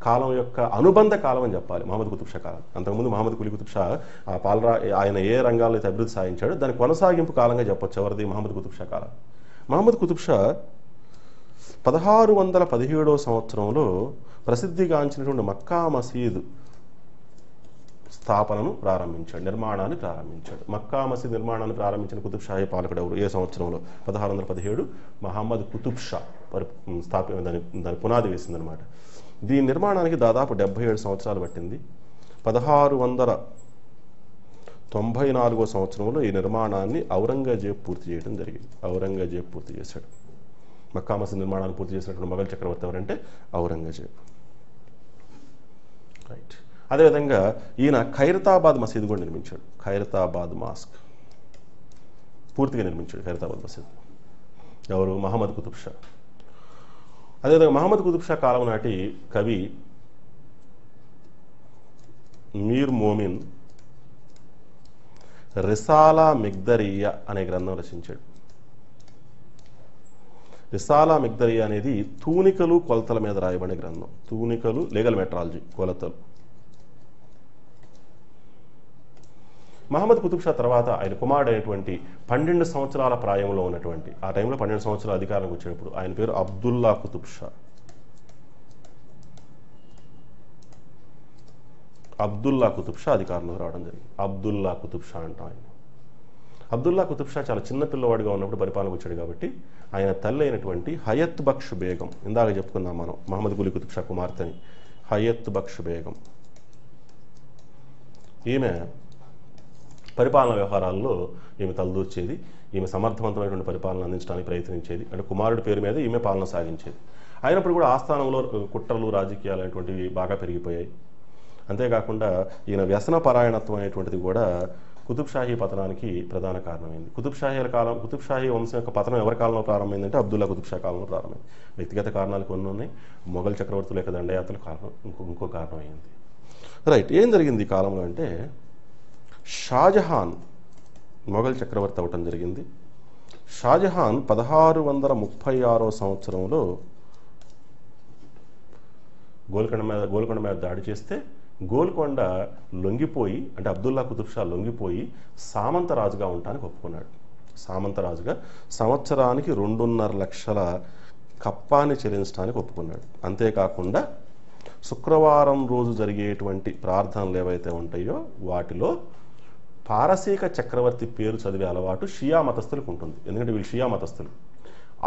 కాలం యొక్క అనుబంధ కాలం అని చెప్పాలి మహమ్మద్ కుతుబ్ షా కాలం. అంతకుముందు మహమ్మద్ కులీ కుతుబ్ షా ఆయన ఏ రంగాల్లో అయితే అభివృద్ధి సాధించాడో దాని కొనసాగింపు కాలంగా చెప్పొచ్చు. ఎవరిది? మహమ్మద్ కుతుబ్ షా కాలం. మహమ్మద్ కుతుబ్ షా 1617వ సంవత్సరంలో ప్రసిద్ధిగాంచినటువంటి మక్కా మసీద్ స్థాపనను ప్రారంభించాడు, నిర్మాణాన్ని ప్రారంభించాడు. మక్కా మసీద్ నిర్మాణాన్ని ప్రారంభించిన కుతుబ్ షాహీ పాలకుడు ఎవరు? ఏ సంవత్సరంలో? 1617 మహమ్మద్ కుతుబ్ షా దాని పునాది వేసిందనమాట. దీని నిర్మాణానికి దాదాపు 77 సంవత్సరాలు పట్టింది. 1694వ సంవత్సరంలో ఈ నిర్మాణాన్ని ఔరంగజేబ్ పూర్తి చేయడం జరిగింది. ఔరంగజేబ్ పూర్తి చేశాడు. మక్కా మసీద్ నిర్మాణాన్ని పూర్తి చేసినటువంటి మొఘల్ చక్రవర్తి ఎవరంటే ఔరంగజేబ్. రైట్. అదేవిధంగా ఈయన ఖైరతాబాద్ మసీద్ కూడా నిర్మించాడు. ఖైరతాబాద్ మాస్క్ పూర్తిగా నిర్మించాడు. ఖైరతాబాద్ మసీద్ ఎవరు? మహమ్మద్ కుతుబ్ షా. అదేవిధంగా మహమ్మద్ కుతుబ్ షా కాలం నాటి కవి మీర్ మోమిన్ రిసాలా మిగ్దరియా అనే గ్రంథం రచించాడు. రిసాలా మిగ్దరియా అనేది తూనికలు కొలతల మీద రాయబడిన గ్రంథం. తూనికలు, లీగల్ మెట్రాలజీ, కొలతలు. మహమ్మద్ కుతుబ్ షా తర్వాత ఆయన కుమారుడైనటువంటి 12 సంవత్సరాల ప్రాయంలో ఉన్నటువంటి, ఆ టైంలో 12 సంవత్సరాల అధికారానికి వచ్చేటప్పుడు ఆయన పేరు అబ్దుల్లా కుతుబ్ షా. అబ్దుల్లా కుతుబ్ షా అధికారంలో రావడం జరిగింది. అబ్దుల్లా కుతుబ్ షా అంటాం ఆయన. అబ్దుల్లా కుతుబ్ షా చాలా చిన్న పిల్లవాడిగా ఉన్నప్పుడు పరిపాలనకు వచ్చాడు కాబట్టి ఆయన తల్లి అయినటువంటి హయత్ బక్ష్ బేగం, ఇందాక చెప్పుకున్నాం మనం మహమ్మద్ కులీ కుతుబ్ షా కుమార్తెని, హయత్ బక్ష్ బేగం, ఈమె పరిపాలన వ్యవహారాల్లో ఈమె తలదూర్చేది. ఈమె సమర్థవంతమైనటువంటి పరిపాలన అందించడానికి ప్రయత్నించేది. అంటే కుమారుడి పేరు మీద ఈమె పాలన సాగించేది. అయినప్పుడు కూడా ఆస్థానంలో కుట్రలు, రాజకీయాలు అనేటువంటివి బాగా పెరిగిపోయాయి. అంతేకాకుండా ఈయన వ్యసన పరాయణత్వం అనేటువంటిది కూడా కుతుబ్ షాహీ పతనానికి ప్రధాన కారణమైంది. కుతుబ్ షాహీ వంశం యొక్క పతనం ఎవరి కాలంలో ప్రారంభమైందంటే అబ్దుల్లా కుతుబ్ షా కాలంలో ప్రారంభమైంది. వ్యక్తిగత కారణాలు కొన్ని ఉన్నాయి, మొఘల్ చక్రవర్తుల యొక్క దండయాత్రల కారణం ఇంకో కారణం అయింది. రైట్. ఏం జరిగింది ఈ కాలంలో అంటే షాజహాన్ మొఘల్ చక్రవర్తి అవటం జరిగింది. షాజహాన్ 1636వ సంవత్సరంలో గోల్కొండ మీద దాడి చేస్తే గోల్కొండ లొంగిపోయి, అంటే అబ్దుల్లా కుతుబ్ షా లొంగిపోయి సామంతరాజుగా ఉండటానికి ఒప్పుకున్నాడు. సామంతరాజుగా సంవత్సరానికి 2.5 లక్షల కప్పాన్ని చెల్లించడానికి ఒప్పుకున్నాడు. అంతేకాకుండా శుక్రవారం రోజు జరిగేటువంటి ప్రార్థనలు ఏవైతే ఉంటాయో వాటిలో పారసీక చక్రవర్తి పేరు చదివే అలవాటు షియా మతస్థులకు ఉంటుంది. ఎందుకంటే వీళ్ళు షియా మతస్థులు.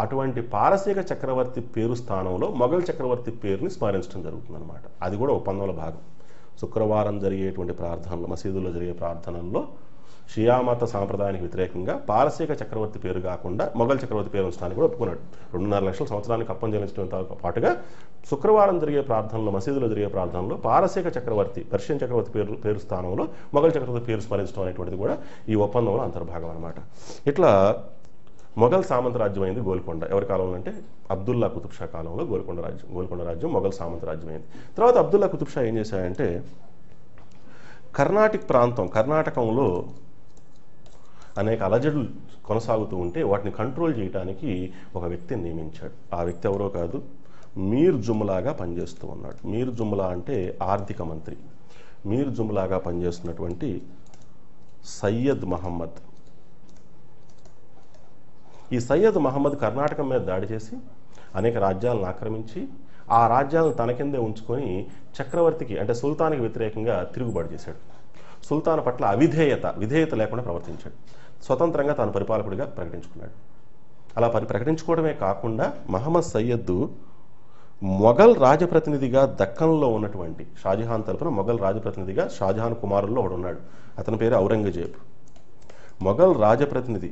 అటువంటి పారసీక చక్రవర్తి పేరు స్థానంలో మొఘల్ చక్రవర్తి పేరుని స్మరించడం జరుగుతుందన్నమాట. అది కూడా ఒప్పందంలో భాగం. శుక్రవారం జరిగేటువంటి ప్రార్థనలు, మసీదుల్లో జరిగే ప్రార్థనల్లో షియా మత సాంప్రదాయానికి వ్యతిరేకంగా పారసీక చక్రవర్తి పేరు కాకుండా మొఘల్ చక్రవర్తి పేరు ఉంచడానికి కూడా ఒప్పుకున్నాడు. 2.5 లక్షల సంవత్సరానికి కప్పం చెల్లించడంతో పాటుగా శుక్రవారం జరిగే ప్రార్థనలో, మసీదులో జరిగే ప్రార్థనలో పారసీక చక్రవర్తి, పర్షియన్ చక్రవర్తి పేరు స్థానంలో మొఘల్ చక్రవర్తి పేరు స్మరించడం అనేటువంటిది కూడా ఈ ఒప్పందంలో అంతర్భాగం అనమాట. ఇట్లా మొఘల్ సామంత రాజ్యం అయింది గోల్కొండ. ఎవరి కాలంలో అంటే అబ్దుల్లా కుతుబ్ షా కాలంలో గోల్కొండ రాజ్యం మొఘల్ సామంత రాజ్యం అయింది. తర్వాత అబ్దుల్లా కుతుబ్ షా ఏం చేశాడంటే కర్ణాటకంలో అనేక అలజడులు కొనసాగుతూ ఉంటే వాటిని కంట్రోల్ చేయడానికి ఒక వ్యక్తిని నియమించాడు. ఆ వ్యక్తి ఎవరో కాదు, మీర్ జుమ్లాగా పనిచేస్తూ ఉన్నాడు. మీర్ జుమ్లా అంటే ఆర్థిక మంత్రి. మీర్ జుమ్లాగా పనిచేస్తున్నటువంటి సయ్యద్ మహమ్మద్. ఈ సయ్యద్ మహమ్మద్ కర్ణాటక మీద దాడి చేసి అనేక రాజ్యాలను ఆక్రమించి ఆ రాజ్యాలను తన కిందే ఉంచుకొని చక్రవర్తికి అంటే సుల్తాన్కి వ్యతిరేకంగా తిరుగుబాటు చేశాడు. సుల్తాన్ పట్ల విధేయత లేకుండా ప్రవర్తించాడు. స్వతంత్రంగా తాను పరిపాలకుడిగా ప్రకటించుకున్నాడు. అలా ప్రకటించుకోవడమే కాకుండా మహమ్మద్ సయ్యద్ మొఘల్ రాజప్రతినిధిగా దక్కన్లో ఉన్నటువంటి షాజహాన్ తరపున మొఘల్ రాజప్రతినిధిగా షాజహాన్ కుమారుల్లో ఒకడు ఉన్నాడు. అతని పేరు ఔరంగజేబ్. మొఘల్ రాజప్రతినిధి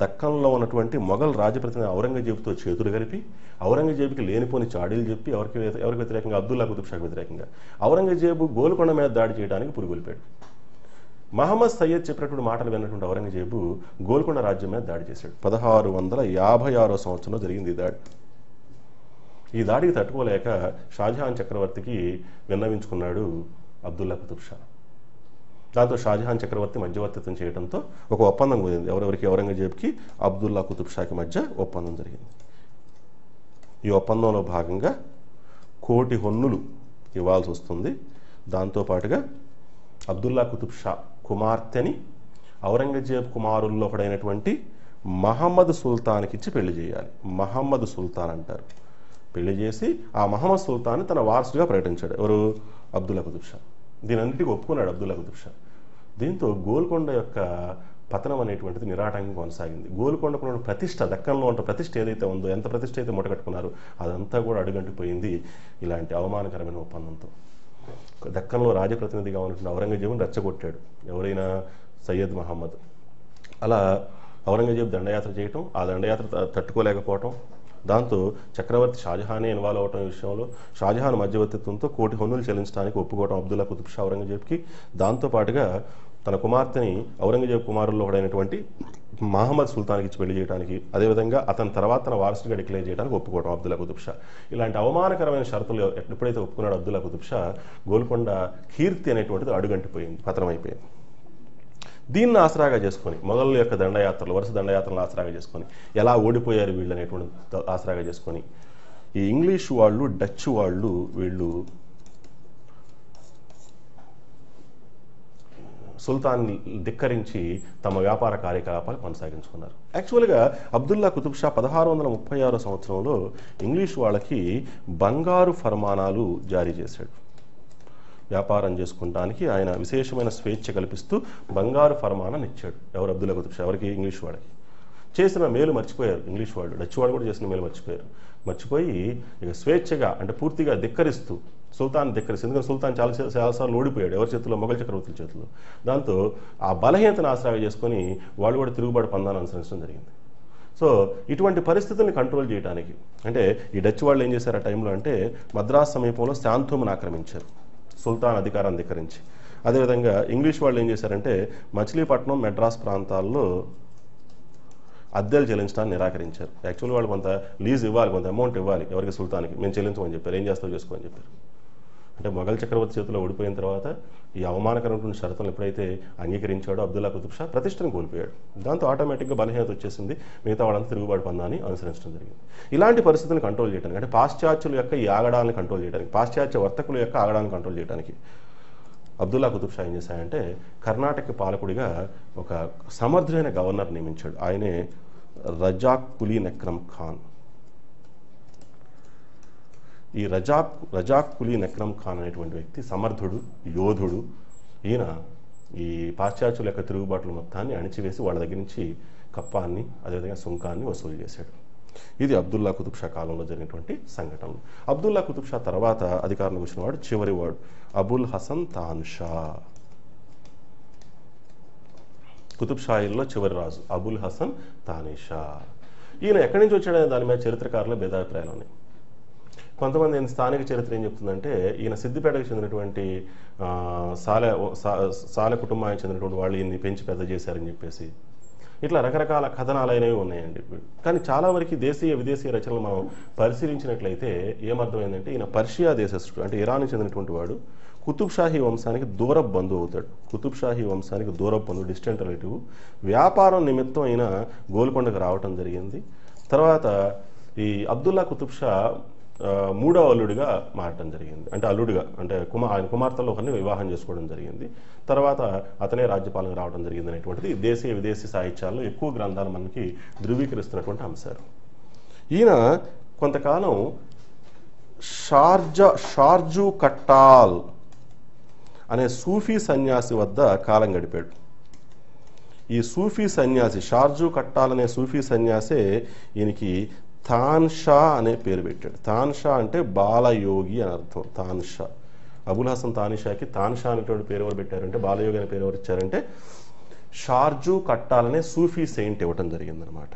దక్కన్లో ఉన్నటువంటి మొఘల్ రాజప్రతినిధి ఔరంగజేబుతో చేతులు కలిపి ఔరంగజేబుకి లేనిపోని చాడీలు చెప్పి ఎవరికి వ్యతిరేకంగా అబ్దుల్లా కుతుబ్ షాకి వ్యతిరేకంగా ఔరంగజేబు గోల్కొండ మీద దాడి చేయడానికి పురుగొల్పాడు. మహమ్మద్ సయ్యద్ చెప్పినటువంటి మాటలు విన్నటువంటి ఔరంగజేబు గోల్కొండ రాజ్యం మీద దాడి చేశాడు. 1656 సంవత్సరంలో జరిగింది ఈ దాడి. ఈ దాడికి తట్టుకోలేక షాజహాన్ చక్రవర్తికి విన్నవించుకున్నాడు అబ్దుల్లా కుతుబ్ షా. దాంతో షాజహాన్ చక్రవర్తి మధ్యవర్తిత్వం చేయడంతో ఒక ఒప్పందం కుదిరింది. ఎవరెవరికి ఔరంగజేబ్కి అబ్దుల్లా కుతుబ్ షాకి మధ్య ఒప్పందం జరిగింది. ఈ ఒప్పందంలో భాగంగా 1,000,000 హొన్నులు ఇవ్వాల్సి వస్తుంది. దాంతోపాటుగా అబ్దుల్లా కుతుబ్ షా కుమార్తెని ఔరంగజేబ్ కుమారుల్లో ఒకడైనటువంటి మహమ్మద్ సుల్తాన్కి ఇచ్చి పెళ్లి చేయాలి. మహమ్మద్ సుల్తాన్ అంటారు. పెళ్లి చేసి ఆ మహమ్మద్ సుల్తాన్ తన వారసుడిగా ప్రకటించాడు. ఎవరు? అబ్దుల్లా కుతుబ్ షా. దీనంతటికి ఒప్పుకున్నాడు అబ్దుల్లా కుతుబ్ షా. దీంతో గోల్కొండ యొక్క పతనం అనేటువంటిది నిరాటంగా కొనసాగింది. గోల్కొండకు ప్రతిష్ట, దక్కన్లో ఉన్న ప్రతిష్ట ఏదైతే ఉందో, ఎంత ప్రతిష్ట అయితే మూటకట్టుకున్నారో అదంతా కూడా అడుగంటిపోయింది ఇలాంటి అవమానకరమైన ఒప్పందంతో. దక్కన్లో రాజప్రతినిధిగా ఉన్నటువంటి ఔరంగజేబుని రెచ్చగొట్టాడు ఎవరైనా సయ్యద్ మహమ్మద్. అలా ఔరంగజేబు దండయాత్ర చేయటం, ఆ దండయాత్ర తట్టుకోలేకపోవటం, దాంతో చక్రవర్తి షాజహానే ఇన్వాల్వ్ అవటం ఈ విషయంలో షాజహాన్ మధ్యవర్తిత్వంతో 1,000,000 హొన్నులు చెల్లించడానికి ఒప్పుకోవడం అబ్దుల్లా కుతుబ్ షా ఔరంగజేబ్కి. దాంతోపాటుగా తన కుమార్తెని ఔరంగజేబు కుమారుల్లో ఒకడైనటువంటి మహమ్మద్ సుల్తాన్కి ఇచ్చి పెళ్లి చేయడానికి, అదేవిధంగా అతని తర్వాత తన వారసుడిగా డిక్లేర్ చేయడానికి ఒప్పుకోవడం అబ్దుల్లా కుతుబ్ షా. ఇలాంటి అవమానకరమైన షరతులు ఎప్పుడైతే ఒప్పుకున్నాడు అబ్దుల్లా కుతుబ్ షా, గోల్కొండ కీర్తి అనేటువంటిది అడుగంటిపోయింది, పతనమైపోయింది. దీన్ని ఆసరాగా చేసుకొని మొఘల్ యొక్క దండయాత్రలు, వరుస దండయాత్రలను ఆసరాగా చేసుకొని ఎలా ఓడిపోయారు వీళ్ళు అనేటువంటి ఆసరాగా చేసుకొని ఈ ఇంగ్లీష్ వాళ్ళు, డచ్ వాళ్ళు వీళ్ళు సుల్తాన్ ధిక్కరించి తమ వ్యాపార కార్యకలాపాలు కొనసాగించుకున్నారు. యాక్చువల్గా అబ్దుల్లా కుతుబ్ షా 1636 సంవత్సరంలో ఇంగ్లీష్ వాళ్ళకి బంగారు ఫర్మానాలు జారీ చేశాడు. వ్యాపారం చేసుకుంటానికి ఆయన విశేషమైన స్వేచ్ఛ కల్పిస్తూ బంగారు ఫర్మానాన్ని ఇచ్చాడు. ఎవరు? అబ్దుల్లా కుతుబ్ షా. ఎవరికి? ఇంగ్లీష్ వాళ్ళకి. చేసిన మేలు మర్చిపోయారు ఇంగ్లీష్ వాళ్ళు. డచ్ వాళ్ళు కూడా చేసిన మేలు మర్చిపోయి ఇక స్వేచ్ఛగా అంటే పూర్తిగా ధిక్కరిస్తూ సుల్తాన్ ధిక్కరిస్తూ, ఎందుకంటే సుల్తాన్ చాలాసార్లు ఓడిపోయాడు ఎవరి చేతుల్లో? మొఘల్ చక్రవర్తుల చేతుల్లో. దాంతో ఆ బలహీనతను ఆసరాగా చేసుకొని వాళ్ళు కూడా తిరుగుబాటు పందాన్ని అనుసరించడం జరిగింది. సో ఇటువంటి పరిస్థితుల్ని కంట్రోల్ చేయడానికి అంటే ఈ డచ్ వాళ్ళు ఏం చేశారు ఆ టైంలో అంటే మద్రాస్ సమీపంలో శాంతోమ్ని ఆక్రమించారు సుల్తాన్ అధికారాన్ని ధిక్కరించి. అదేవిధంగా ఇంగ్లీష్ వాళ్ళు ఏం చేశారంటే మచిలీపట్నం, మెడ్రాస్ ప్రాంతాల్లో అద్దెలు చెల్లించడానికి నిరాకరించారు. యాక్చువల్గా వాళ్ళు కొంత లీజ్ ఇవ్వాలి, కొంత అమౌంట్ ఇవ్వాలి ఎవరికి? సుల్తాన్కి. మేము చెల్లించమని చెప్పారు. ఏం చేస్తావు చేసుకోమని చెప్పారు. అంటే మొఘల్ చక్రవర్తి చేతిలో ఓడిపోయిన తర్వాత ఈ అవమానకరమైన షరతులను ఎప్పుడైతే అంగీకరించాడో అబ్దుల్లా కుతుబ్ షా ప్రతిష్టను కోల్పోయాడు. దాంతో ఆటోమేటిక్గా బలహీనత వచ్చేసింది. మిగతా వాళ్ళంతా తిరుగుబాటు పందాన్ని అనుసరించడం జరిగింది. ఇలాంటి పరిస్థితులను కంట్రోల్ చేయడానికి అంటే పాశ్చాత్యుల యొక్క ఈ ఆగడాలను కంట్రోల్ చేయడానికి, పాశ్చాత్య వర్తకుల యొక్క ఆగడాలను కంట్రోల్ చేయడానికి అబ్దుల్లా కుతుబ్ షా ఏం చేశాడంటే కర్ణాటక పాలకుడిగా ఒక సమర్థుడైన గవర్నర్ నియమించాడు. ఆయనే రజాక్ కులీ నక్రమ్ ఖాన్. ఈ రజాక్ కులీ నక్రమ్ ఖాన్ అనేటువంటి వ్యక్తి సమర్థుడు, యోధుడు. ఈయన ఈ పాశ్చాత్యుల యొక్క తిరుగుబాట్ల మొత్తాన్ని అణిచివేసి వాళ్ళ దగ్గర నుంచి కప్పాన్ని, అదేవిధంగా సుంకాన్ని వసూలు చేశాడు. ఇది అబ్దుల్లా కుతుబ్ షా కాలంలో జరిగినటువంటి సంఘటనలు. అబ్దుల్లా కుతుబ్ షా తర్వాత అధికారంలోకి వచ్చిన వాడు చివరివాడు అబుల్ హసన్ తాన్ షా. కుతుబ్ షాయిల్లో చివరి రాజు అబుల్ హసన్ తానీ షా. ఈయన ఎక్కడి నుంచి వచ్చాడనే దాని మీద చరిత్రకారుల భేదాభిప్రాయాలు ఉన్నాయి. కొంతమంది స్థానిక చరిత్ర ఏం చెప్తుందంటే ఈయన సిద్దిపేటకు చెందినటువంటి సాలె కుటుంబానికి చెందినటువంటి వాళ్ళు ఈయన్ని పెంచి పెద్ద చేశారని చెప్పేసి ఇట్లా రకరకాల కథనాలు అనేవి ఉన్నాయండి. కానీ చాలా వరకు దేశీయ విదేశీయ రచనలు మనం పరిశీలించినట్లయితే ఏమర్థమైందంటే ఈయన పర్షియా దేశస్థుడు అంటే ఇరాన్కి చెందినటువంటి వాడు. కుతుబ్ షాహీ వంశానికి దూరపు బంధువు అవుతాడు. కుతుబ్ షాహీ వంశానికి దూరపు బంధువు, డిస్టెంట్ రిలేటివ్. వ్యాపారం నిమిత్తం ఆయన గోల్కొండకు రావటం జరిగింది. తర్వాత ఈ అబ్దుల్లా కుతుబ్ షా మూడవ అల్లుడిగా మారటం జరిగింది. అంటే అల్లుడిగా అంటే ఆయన కుమార్తెలో ఒకరిని వివాహం చేసుకోవడం జరిగింది. తర్వాత అతనే రాజ్యపాలన రావడం జరిగింది అనేటువంటిది దేశీయ విదేశీ సాహిత్యాల్లో ఎక్కువ గ్రంథాలు మనకి ధృవీకరిస్తున్నటువంటి అంశాలు. ఈయన కొంతకాలం షార్జు కట్టాల్ అనే సూఫీ సన్యాసి వద్ద కాలం గడిపాడు. ఈ సూఫీ సన్యాసి షార్జు కట్టాల్ అనే సూఫీ సన్యాసే ఈయనకి తాన్షా అనే పేరు పెట్టాడు. తాన్షా అంటే బాలయోగి అని అర్థం. తాన్షా, అబుల్ హసన్ తానిషాకి తాన్షా అనేటువంటి పేరు ఎవరు పెట్టారంటే, బాలయోగి అనే పేరు ఎవరు ఇచ్చారంటే షార్జు కట్టాల్ అనే సూఫీ సెయింట్ ఇవ్వటం జరిగిందనమాట.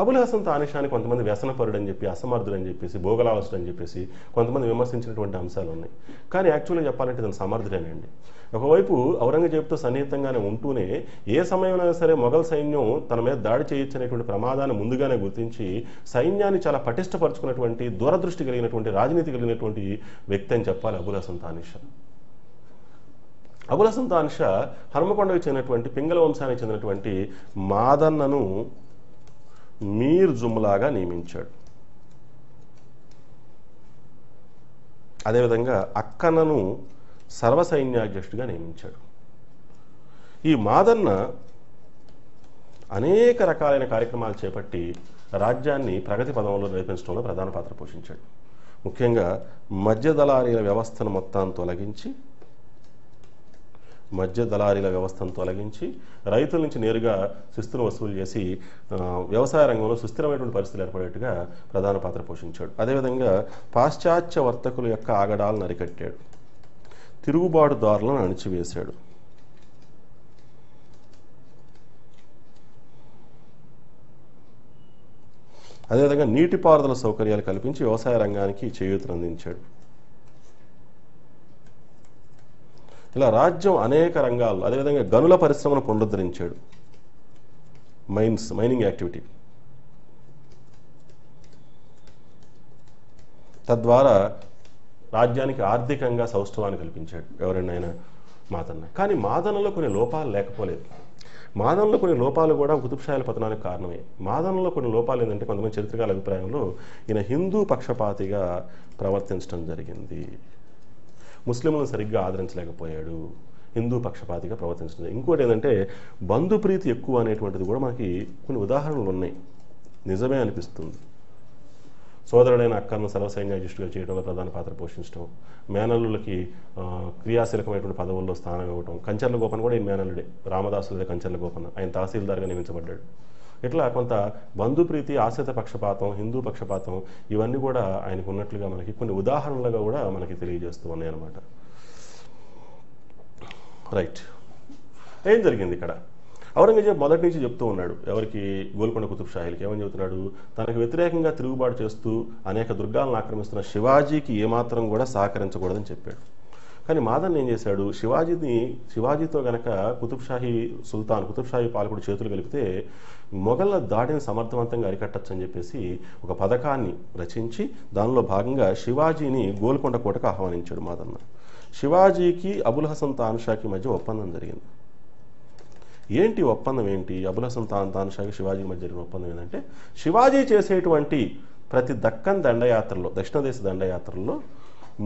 అబుల్ హసన్ తానిషాని కొంతమంది వ్యసనపరుడు అని చెప్పి, అసమర్థుడు అని చెప్పేసి, భోగలావసుడు అని చెప్పేసి కొంతమంది విమర్శించినటువంటి అంశాలు ఉన్నాయి. కానీ యాక్చువల్గా చెప్పాలంటే తను సమర్థుడేనండి. ఒకవైపు ఔరంగజేబుతో సన్నిహితంగానే ఉంటూనే ఏ సమయంలో సరే మొఘల్ సైన్యం తన మీద దాడి చేయొచ్చు అనేటువంటి ప్రమాదాన్ని ముందుగానే గుర్తించి సైన్యాన్ని చాలా పటిష్టపరుచుకున్నటువంటి, దూరదృష్టి కలిగినటువంటి, రాజనీతి కలిగినటువంటి వ్యక్తి అని చెప్పాలి అబుల్ హసన్ తానిషా. అబుల్ హసన్ తానిషా హన్మకొండకు చెందినటువంటి పింగళ వంశానికి చెందినటువంటి మాదన్నను మీర్ జుమ్లాగా నియమించాడు. అదేవిధంగా అక్కన్నను సర్వసైన్యాధ్యక్షుడిగా నియమించాడు. ఈ మాదన్న అనేక రకాలైన కార్యక్రమాలు చేపట్టి రాజ్యాన్ని ప్రగతి పదంలో నడిపించడంలో ప్రధాన పాత్ర పోషించాడు. ముఖ్యంగా మధ్య దళారీల వ్యవస్థను మొత్తాన్ని తొలగించి రైతుల నుంచి నేరుగా శిస్తును వసూలు చేసి వ్యవసాయ రంగంలో సుస్థిరమైనటువంటి పరిస్థితులు ఏర్పడేట్టుగా ప్రధాన పాత్ర పోషించాడు. అదేవిధంగా పాశ్చాత్య వర్తకుల యొక్క ఆగడాలను అరికట్టాడు. తిరుగుబాటుదారులను అణిచివేశాడు. అదేవిధంగా నీటిపారుదల సౌకర్యాలు కల్పించి వ్యవసాయ రంగానికి చేయూతనందించాడు. ఇలా రాజ్యం అనేక రంగాల్లో, అదేవిధంగా గనుల పరిశ్రమను పునరుద్ధరించాడు. మైనింగ్ యాక్టివిటీ, తద్వారా రాజ్యానికి ఆర్థికంగా సౌష్ఠవాన్ని కల్పించాడు. ఎవరైనా ఆయన మాదన్న. కానీ మాదన్నలో కొన్ని లోపాలు లేకపోలేదు. మాదన్నలో కొన్ని లోపాలు కూడా కుతుబ్షాహీల పతనానికి కారణమే. మాదన్నలో కొన్ని లోపాలు ఏంటంటే కొంతమంది చరిత్రకారుల అభిప్రాయంలో ఈయన హిందూ పక్షపాతిగా ప్రవర్తించడం జరిగింది. ముస్లింలను సరిగ్గా ఆదరించలేకపోయాడు, హిందూ పక్షపాతిగా ప్రవర్తించడం. ఇంకోటి ఏంటంటే బంధుప్రీతి ఎక్కువ అనేటువంటిది కూడా మనకి కొన్ని ఉదాహరణలు ఉన్నాయి. నిజమే అనిపిస్తుంది. సోదరుడైన అక్కను సర్వసైన్యాధ్యక్షుడిగా చేయడంలో ప్రధాన పాత్ర పోషించడం, మేనల్లులకి క్రియాశీలకమైనటువంటి పదవుల్లో స్థానం ఇవ్వడం. కంచర్ల గోపన్ కూడా ఈ మేనల్లుడే, రామదాసులదే కంచర్ల గోపన్. ఆయన తహసీల్దార్గా నియమించబడ్డాడు. ఇట్లా కొంత బంధుప్రీతి, ఆశ్రిత పక్షపాతం, హిందూ పక్షపాతం ఇవన్నీ కూడా ఆయనకు ఉన్నట్లుగా మనకి కొన్ని ఉదాహరణలుగా కూడా మనకి తెలియజేస్తూ ఉన్నాయి అన్నమాట. రైట్, ఏం జరిగింది ఇక్కడ? ఔరంగజేబ్ మొదటి నుంచి చెప్తూ ఉన్నాడు ఎవరికి, గోల్కొండ కుతుబ్షాహీలకి ఏమని చెబుతున్నాడు? తనకు వ్యతిరేకంగా తిరుగుబాటు చేస్తూ అనేక దుర్గాలను ఆక్రమిస్తున్న శివాజీకి ఏమాత్రం కూడా సహకరించకూడదని చెప్పాడు. కానీ మాదన్ ఏం చేశాడు? శివాజీతో గనక కుతుబ్షాహీ పాలకుడు చేతులు కలిపితే మొఘళ్ళ దాడిని సమర్థవంతంగా అరికట్టచ్చు అని చెప్పేసి ఒక పథకాన్ని రచించి దానిలో భాగంగా శివాజీని గోల్కొండ కోటకు ఆహ్వానించాడు మాదన్న. శివాజీకి అబుల్ హసన్ తాన్షాకి మధ్య ఒప్పందం జరిగింది. ఏంటి ఒప్పందం ఏంటి? అబుల్ హసన్ తాన్షాకి శివాజీ మధ్య జరిగిన ఒప్పందం ఏంటంటే, శివాజీ చేసేటువంటి ప్రతి దక్కన్ దండయాత్రలో, దక్షిణ దేశ దండయాత్రల్లో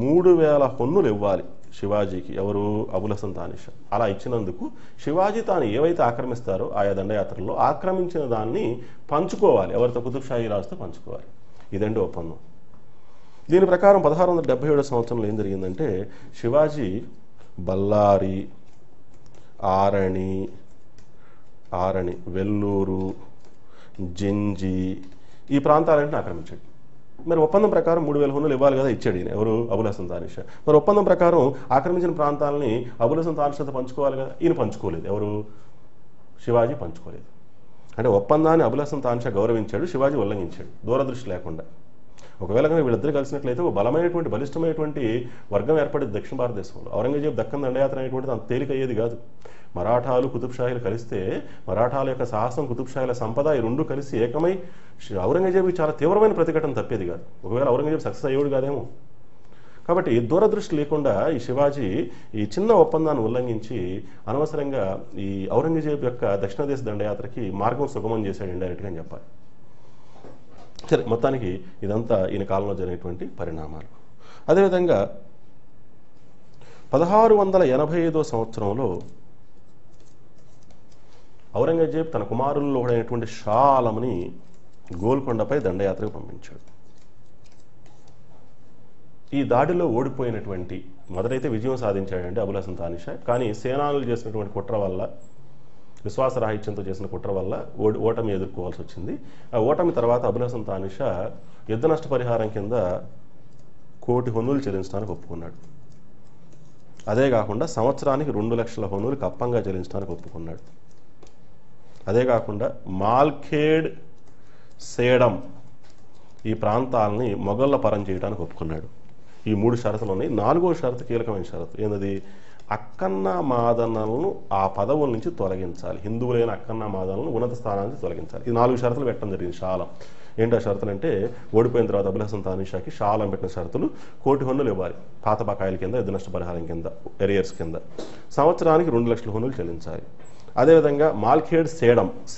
3000 హొన్నులు ఇవ్వాలి శివాజీకి. ఎవరు? అబుల్ హసన్ తానిషా. అలా ఇచ్చినందుకు శివాజీ తాను ఏవైతే ఆక్రమిస్తారో ఆయా దండయాత్రల్లో ఆక్రమించిన దాన్ని పంచుకోవాలి, ఎవరితో? కుతుబ్షాహీ రాజుతో పంచుకోవాలి. ఇదండి ఒప్పందం. దీని ప్రకారం 1677 సంవత్సరంలో ఏం జరిగిందంటే, శివాజీ బళ్ళారి, ఆరణి, వెల్లూరు, జంజి ఈ ప్రాంతాలన్నింటిని ఆక్రమించాడు. మరి ఒప్పందం ప్రకారం 3000 హొన్నులు ఇవ్వాలి కదా, ఇచ్చాడు ఈయన. ఎవరు? అబుల్ హసన్ తానిషా. మరి ఒప్పందం ప్రకారం ఆక్రమించిన ప్రాంతాలని అబుల్ హసన్ తానిషాతో పంచుకోవాలి కదా, ఈయన పంచుకోలేదు. ఎవరు? శివాజీ పంచుకోలేదు. అంటే ఒప్పందాన్ని అబుల్ హసన్ తానిషా గౌరవించాడు, శివాజీ ఉల్లంఘించాడు దూరదృష్టి లేకుండా. ఒకవేళ కనుక వీళ్ళిద్దరు కలిసినట్లయితే ఒక బలిష్టమైనటువంటి వర్గం ఏర్పడేది దక్షిణ భారతదేశంలో. ఔరంగజేబు దక్కన్ దండయాత్ర అనేటువంటిది అంత తేలికయ్యేది కాదు. మరాఠాలు కుతుబ్షాహీలు కలిస్తే మరాఠాల యొక్క సాహసం, కుతుబ్షాహీల సంపద ఈ రెండు కలిసి ఏకమై ఔరంగజేబు చాలా తీవ్రమైన ప్రతిఘటన తప్పేది కాదు. ఒకవేళ ఔరంగజేబు సక్సెస్ అయ్యేవాడు కాదేమో. కాబట్టి దూరదృష్టి లేకుండా ఈ శివాజీ ఈ చిన్న ఒప్పందాన్ని ఉల్లంఘించి అనవసరంగా ఈ ఔరంగజేబు యొక్క దక్షిణ దేశ దండయాత్రకి మార్గం సుగమం చేశాడు ఇండైరెక్ట్గా అని చెప్పాలి. సరే, మొత్తానికి ఇదంతా ఈయన కాలంలో జరిగినటువంటి పరిణామాలు. అదేవిధంగా 1685 సంవత్సరంలో ఔరంగజేబ్ తన కుమారుల్లో ఒకడైనటువంటి షా ఆలంని గోల్కొండపై దండయాత్రకు పంపించాడు. ఈ దాడిలో ఓడిపోయినటువంటి మొదటైతే విజయం సాధించాడండి అబుల్ హసన్ తానిషా. కానీ సేనానులు చేసినటువంటి కుట్ర వల్ల, విశ్వాసరాహిత్యంతో చేసిన కుట్ర వల్ల ఓటమి ఎదుర్కోవాల్సి వచ్చింది. ఆ ఓటమి తర్వాత అబుల్ హసన్ తానిషా యుద్ధ నష్టపరిహారం కింద 1 కోటి హొన్నులు చెల్లించడానికి ఒప్పుకున్నాడు. అదే కాకుండా సంవత్సరానికి 2 లక్షల హొన్నులు కప్పంగా చెల్లించడానికి ఒప్పుకున్నాడు. అదే కాకుండా మాల్ఖేడ్, సేడం ఈ ప్రాంతాలని మొఘళ్ళ పరం చేయడానికి ఒప్పుకున్నాడు. ఈ 3 షరతులు ఉన్నాయి. 4వ షరతు కీలకమైన షరతు ఏంటది? అక్కన్న మాదనలను ఆ పదవుల నుంచి తొలగించాలి. హిందువులైన అక్కన్న మాదనలను ఉన్నత స్థానాల నుంచి తొలగించాలి. ఈ 4 షరతులు పెట్టడం జరిగింది షా ఆలం. ఏంటి ఆ షరతులు అంటే, ఓడిపోయిన తర్వాత అబుల్ హసన్ తానిషాకి షా ఆలం పెట్టిన షరతులు 1 కోటి హొన్నులు ఇవ్వాలి, పాత బకాయిల కింద, యుద్ధ నష్టపరిహారం కింద, ఎరియర్స్ కింద. సంవత్సరానికి 2 లక్షల హొన్నులు చెల్లించాలి. అదేవిధంగా మాల్ఖేడ్,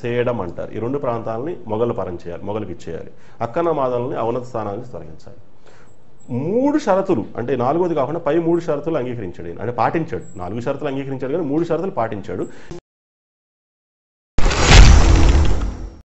సేడం అంటారు. ఈ 2 ప్రాంతాలని మొఘలు పరం చేయాలి, మొఘలుకి ఇచ్చేయాలి. అక్కన్న మాదనల్ని ఉన్నత స్థానాల నుంచి తొలగించాలి. 3 షరతులు అంటే 4వది కాకుండా పై 3 షరతులు అంగీకరించాడు. అంటే పాటించాడు. 4 షరతులు అంగీకరించాడు కానీ 3 షరతులు పాటించాడు.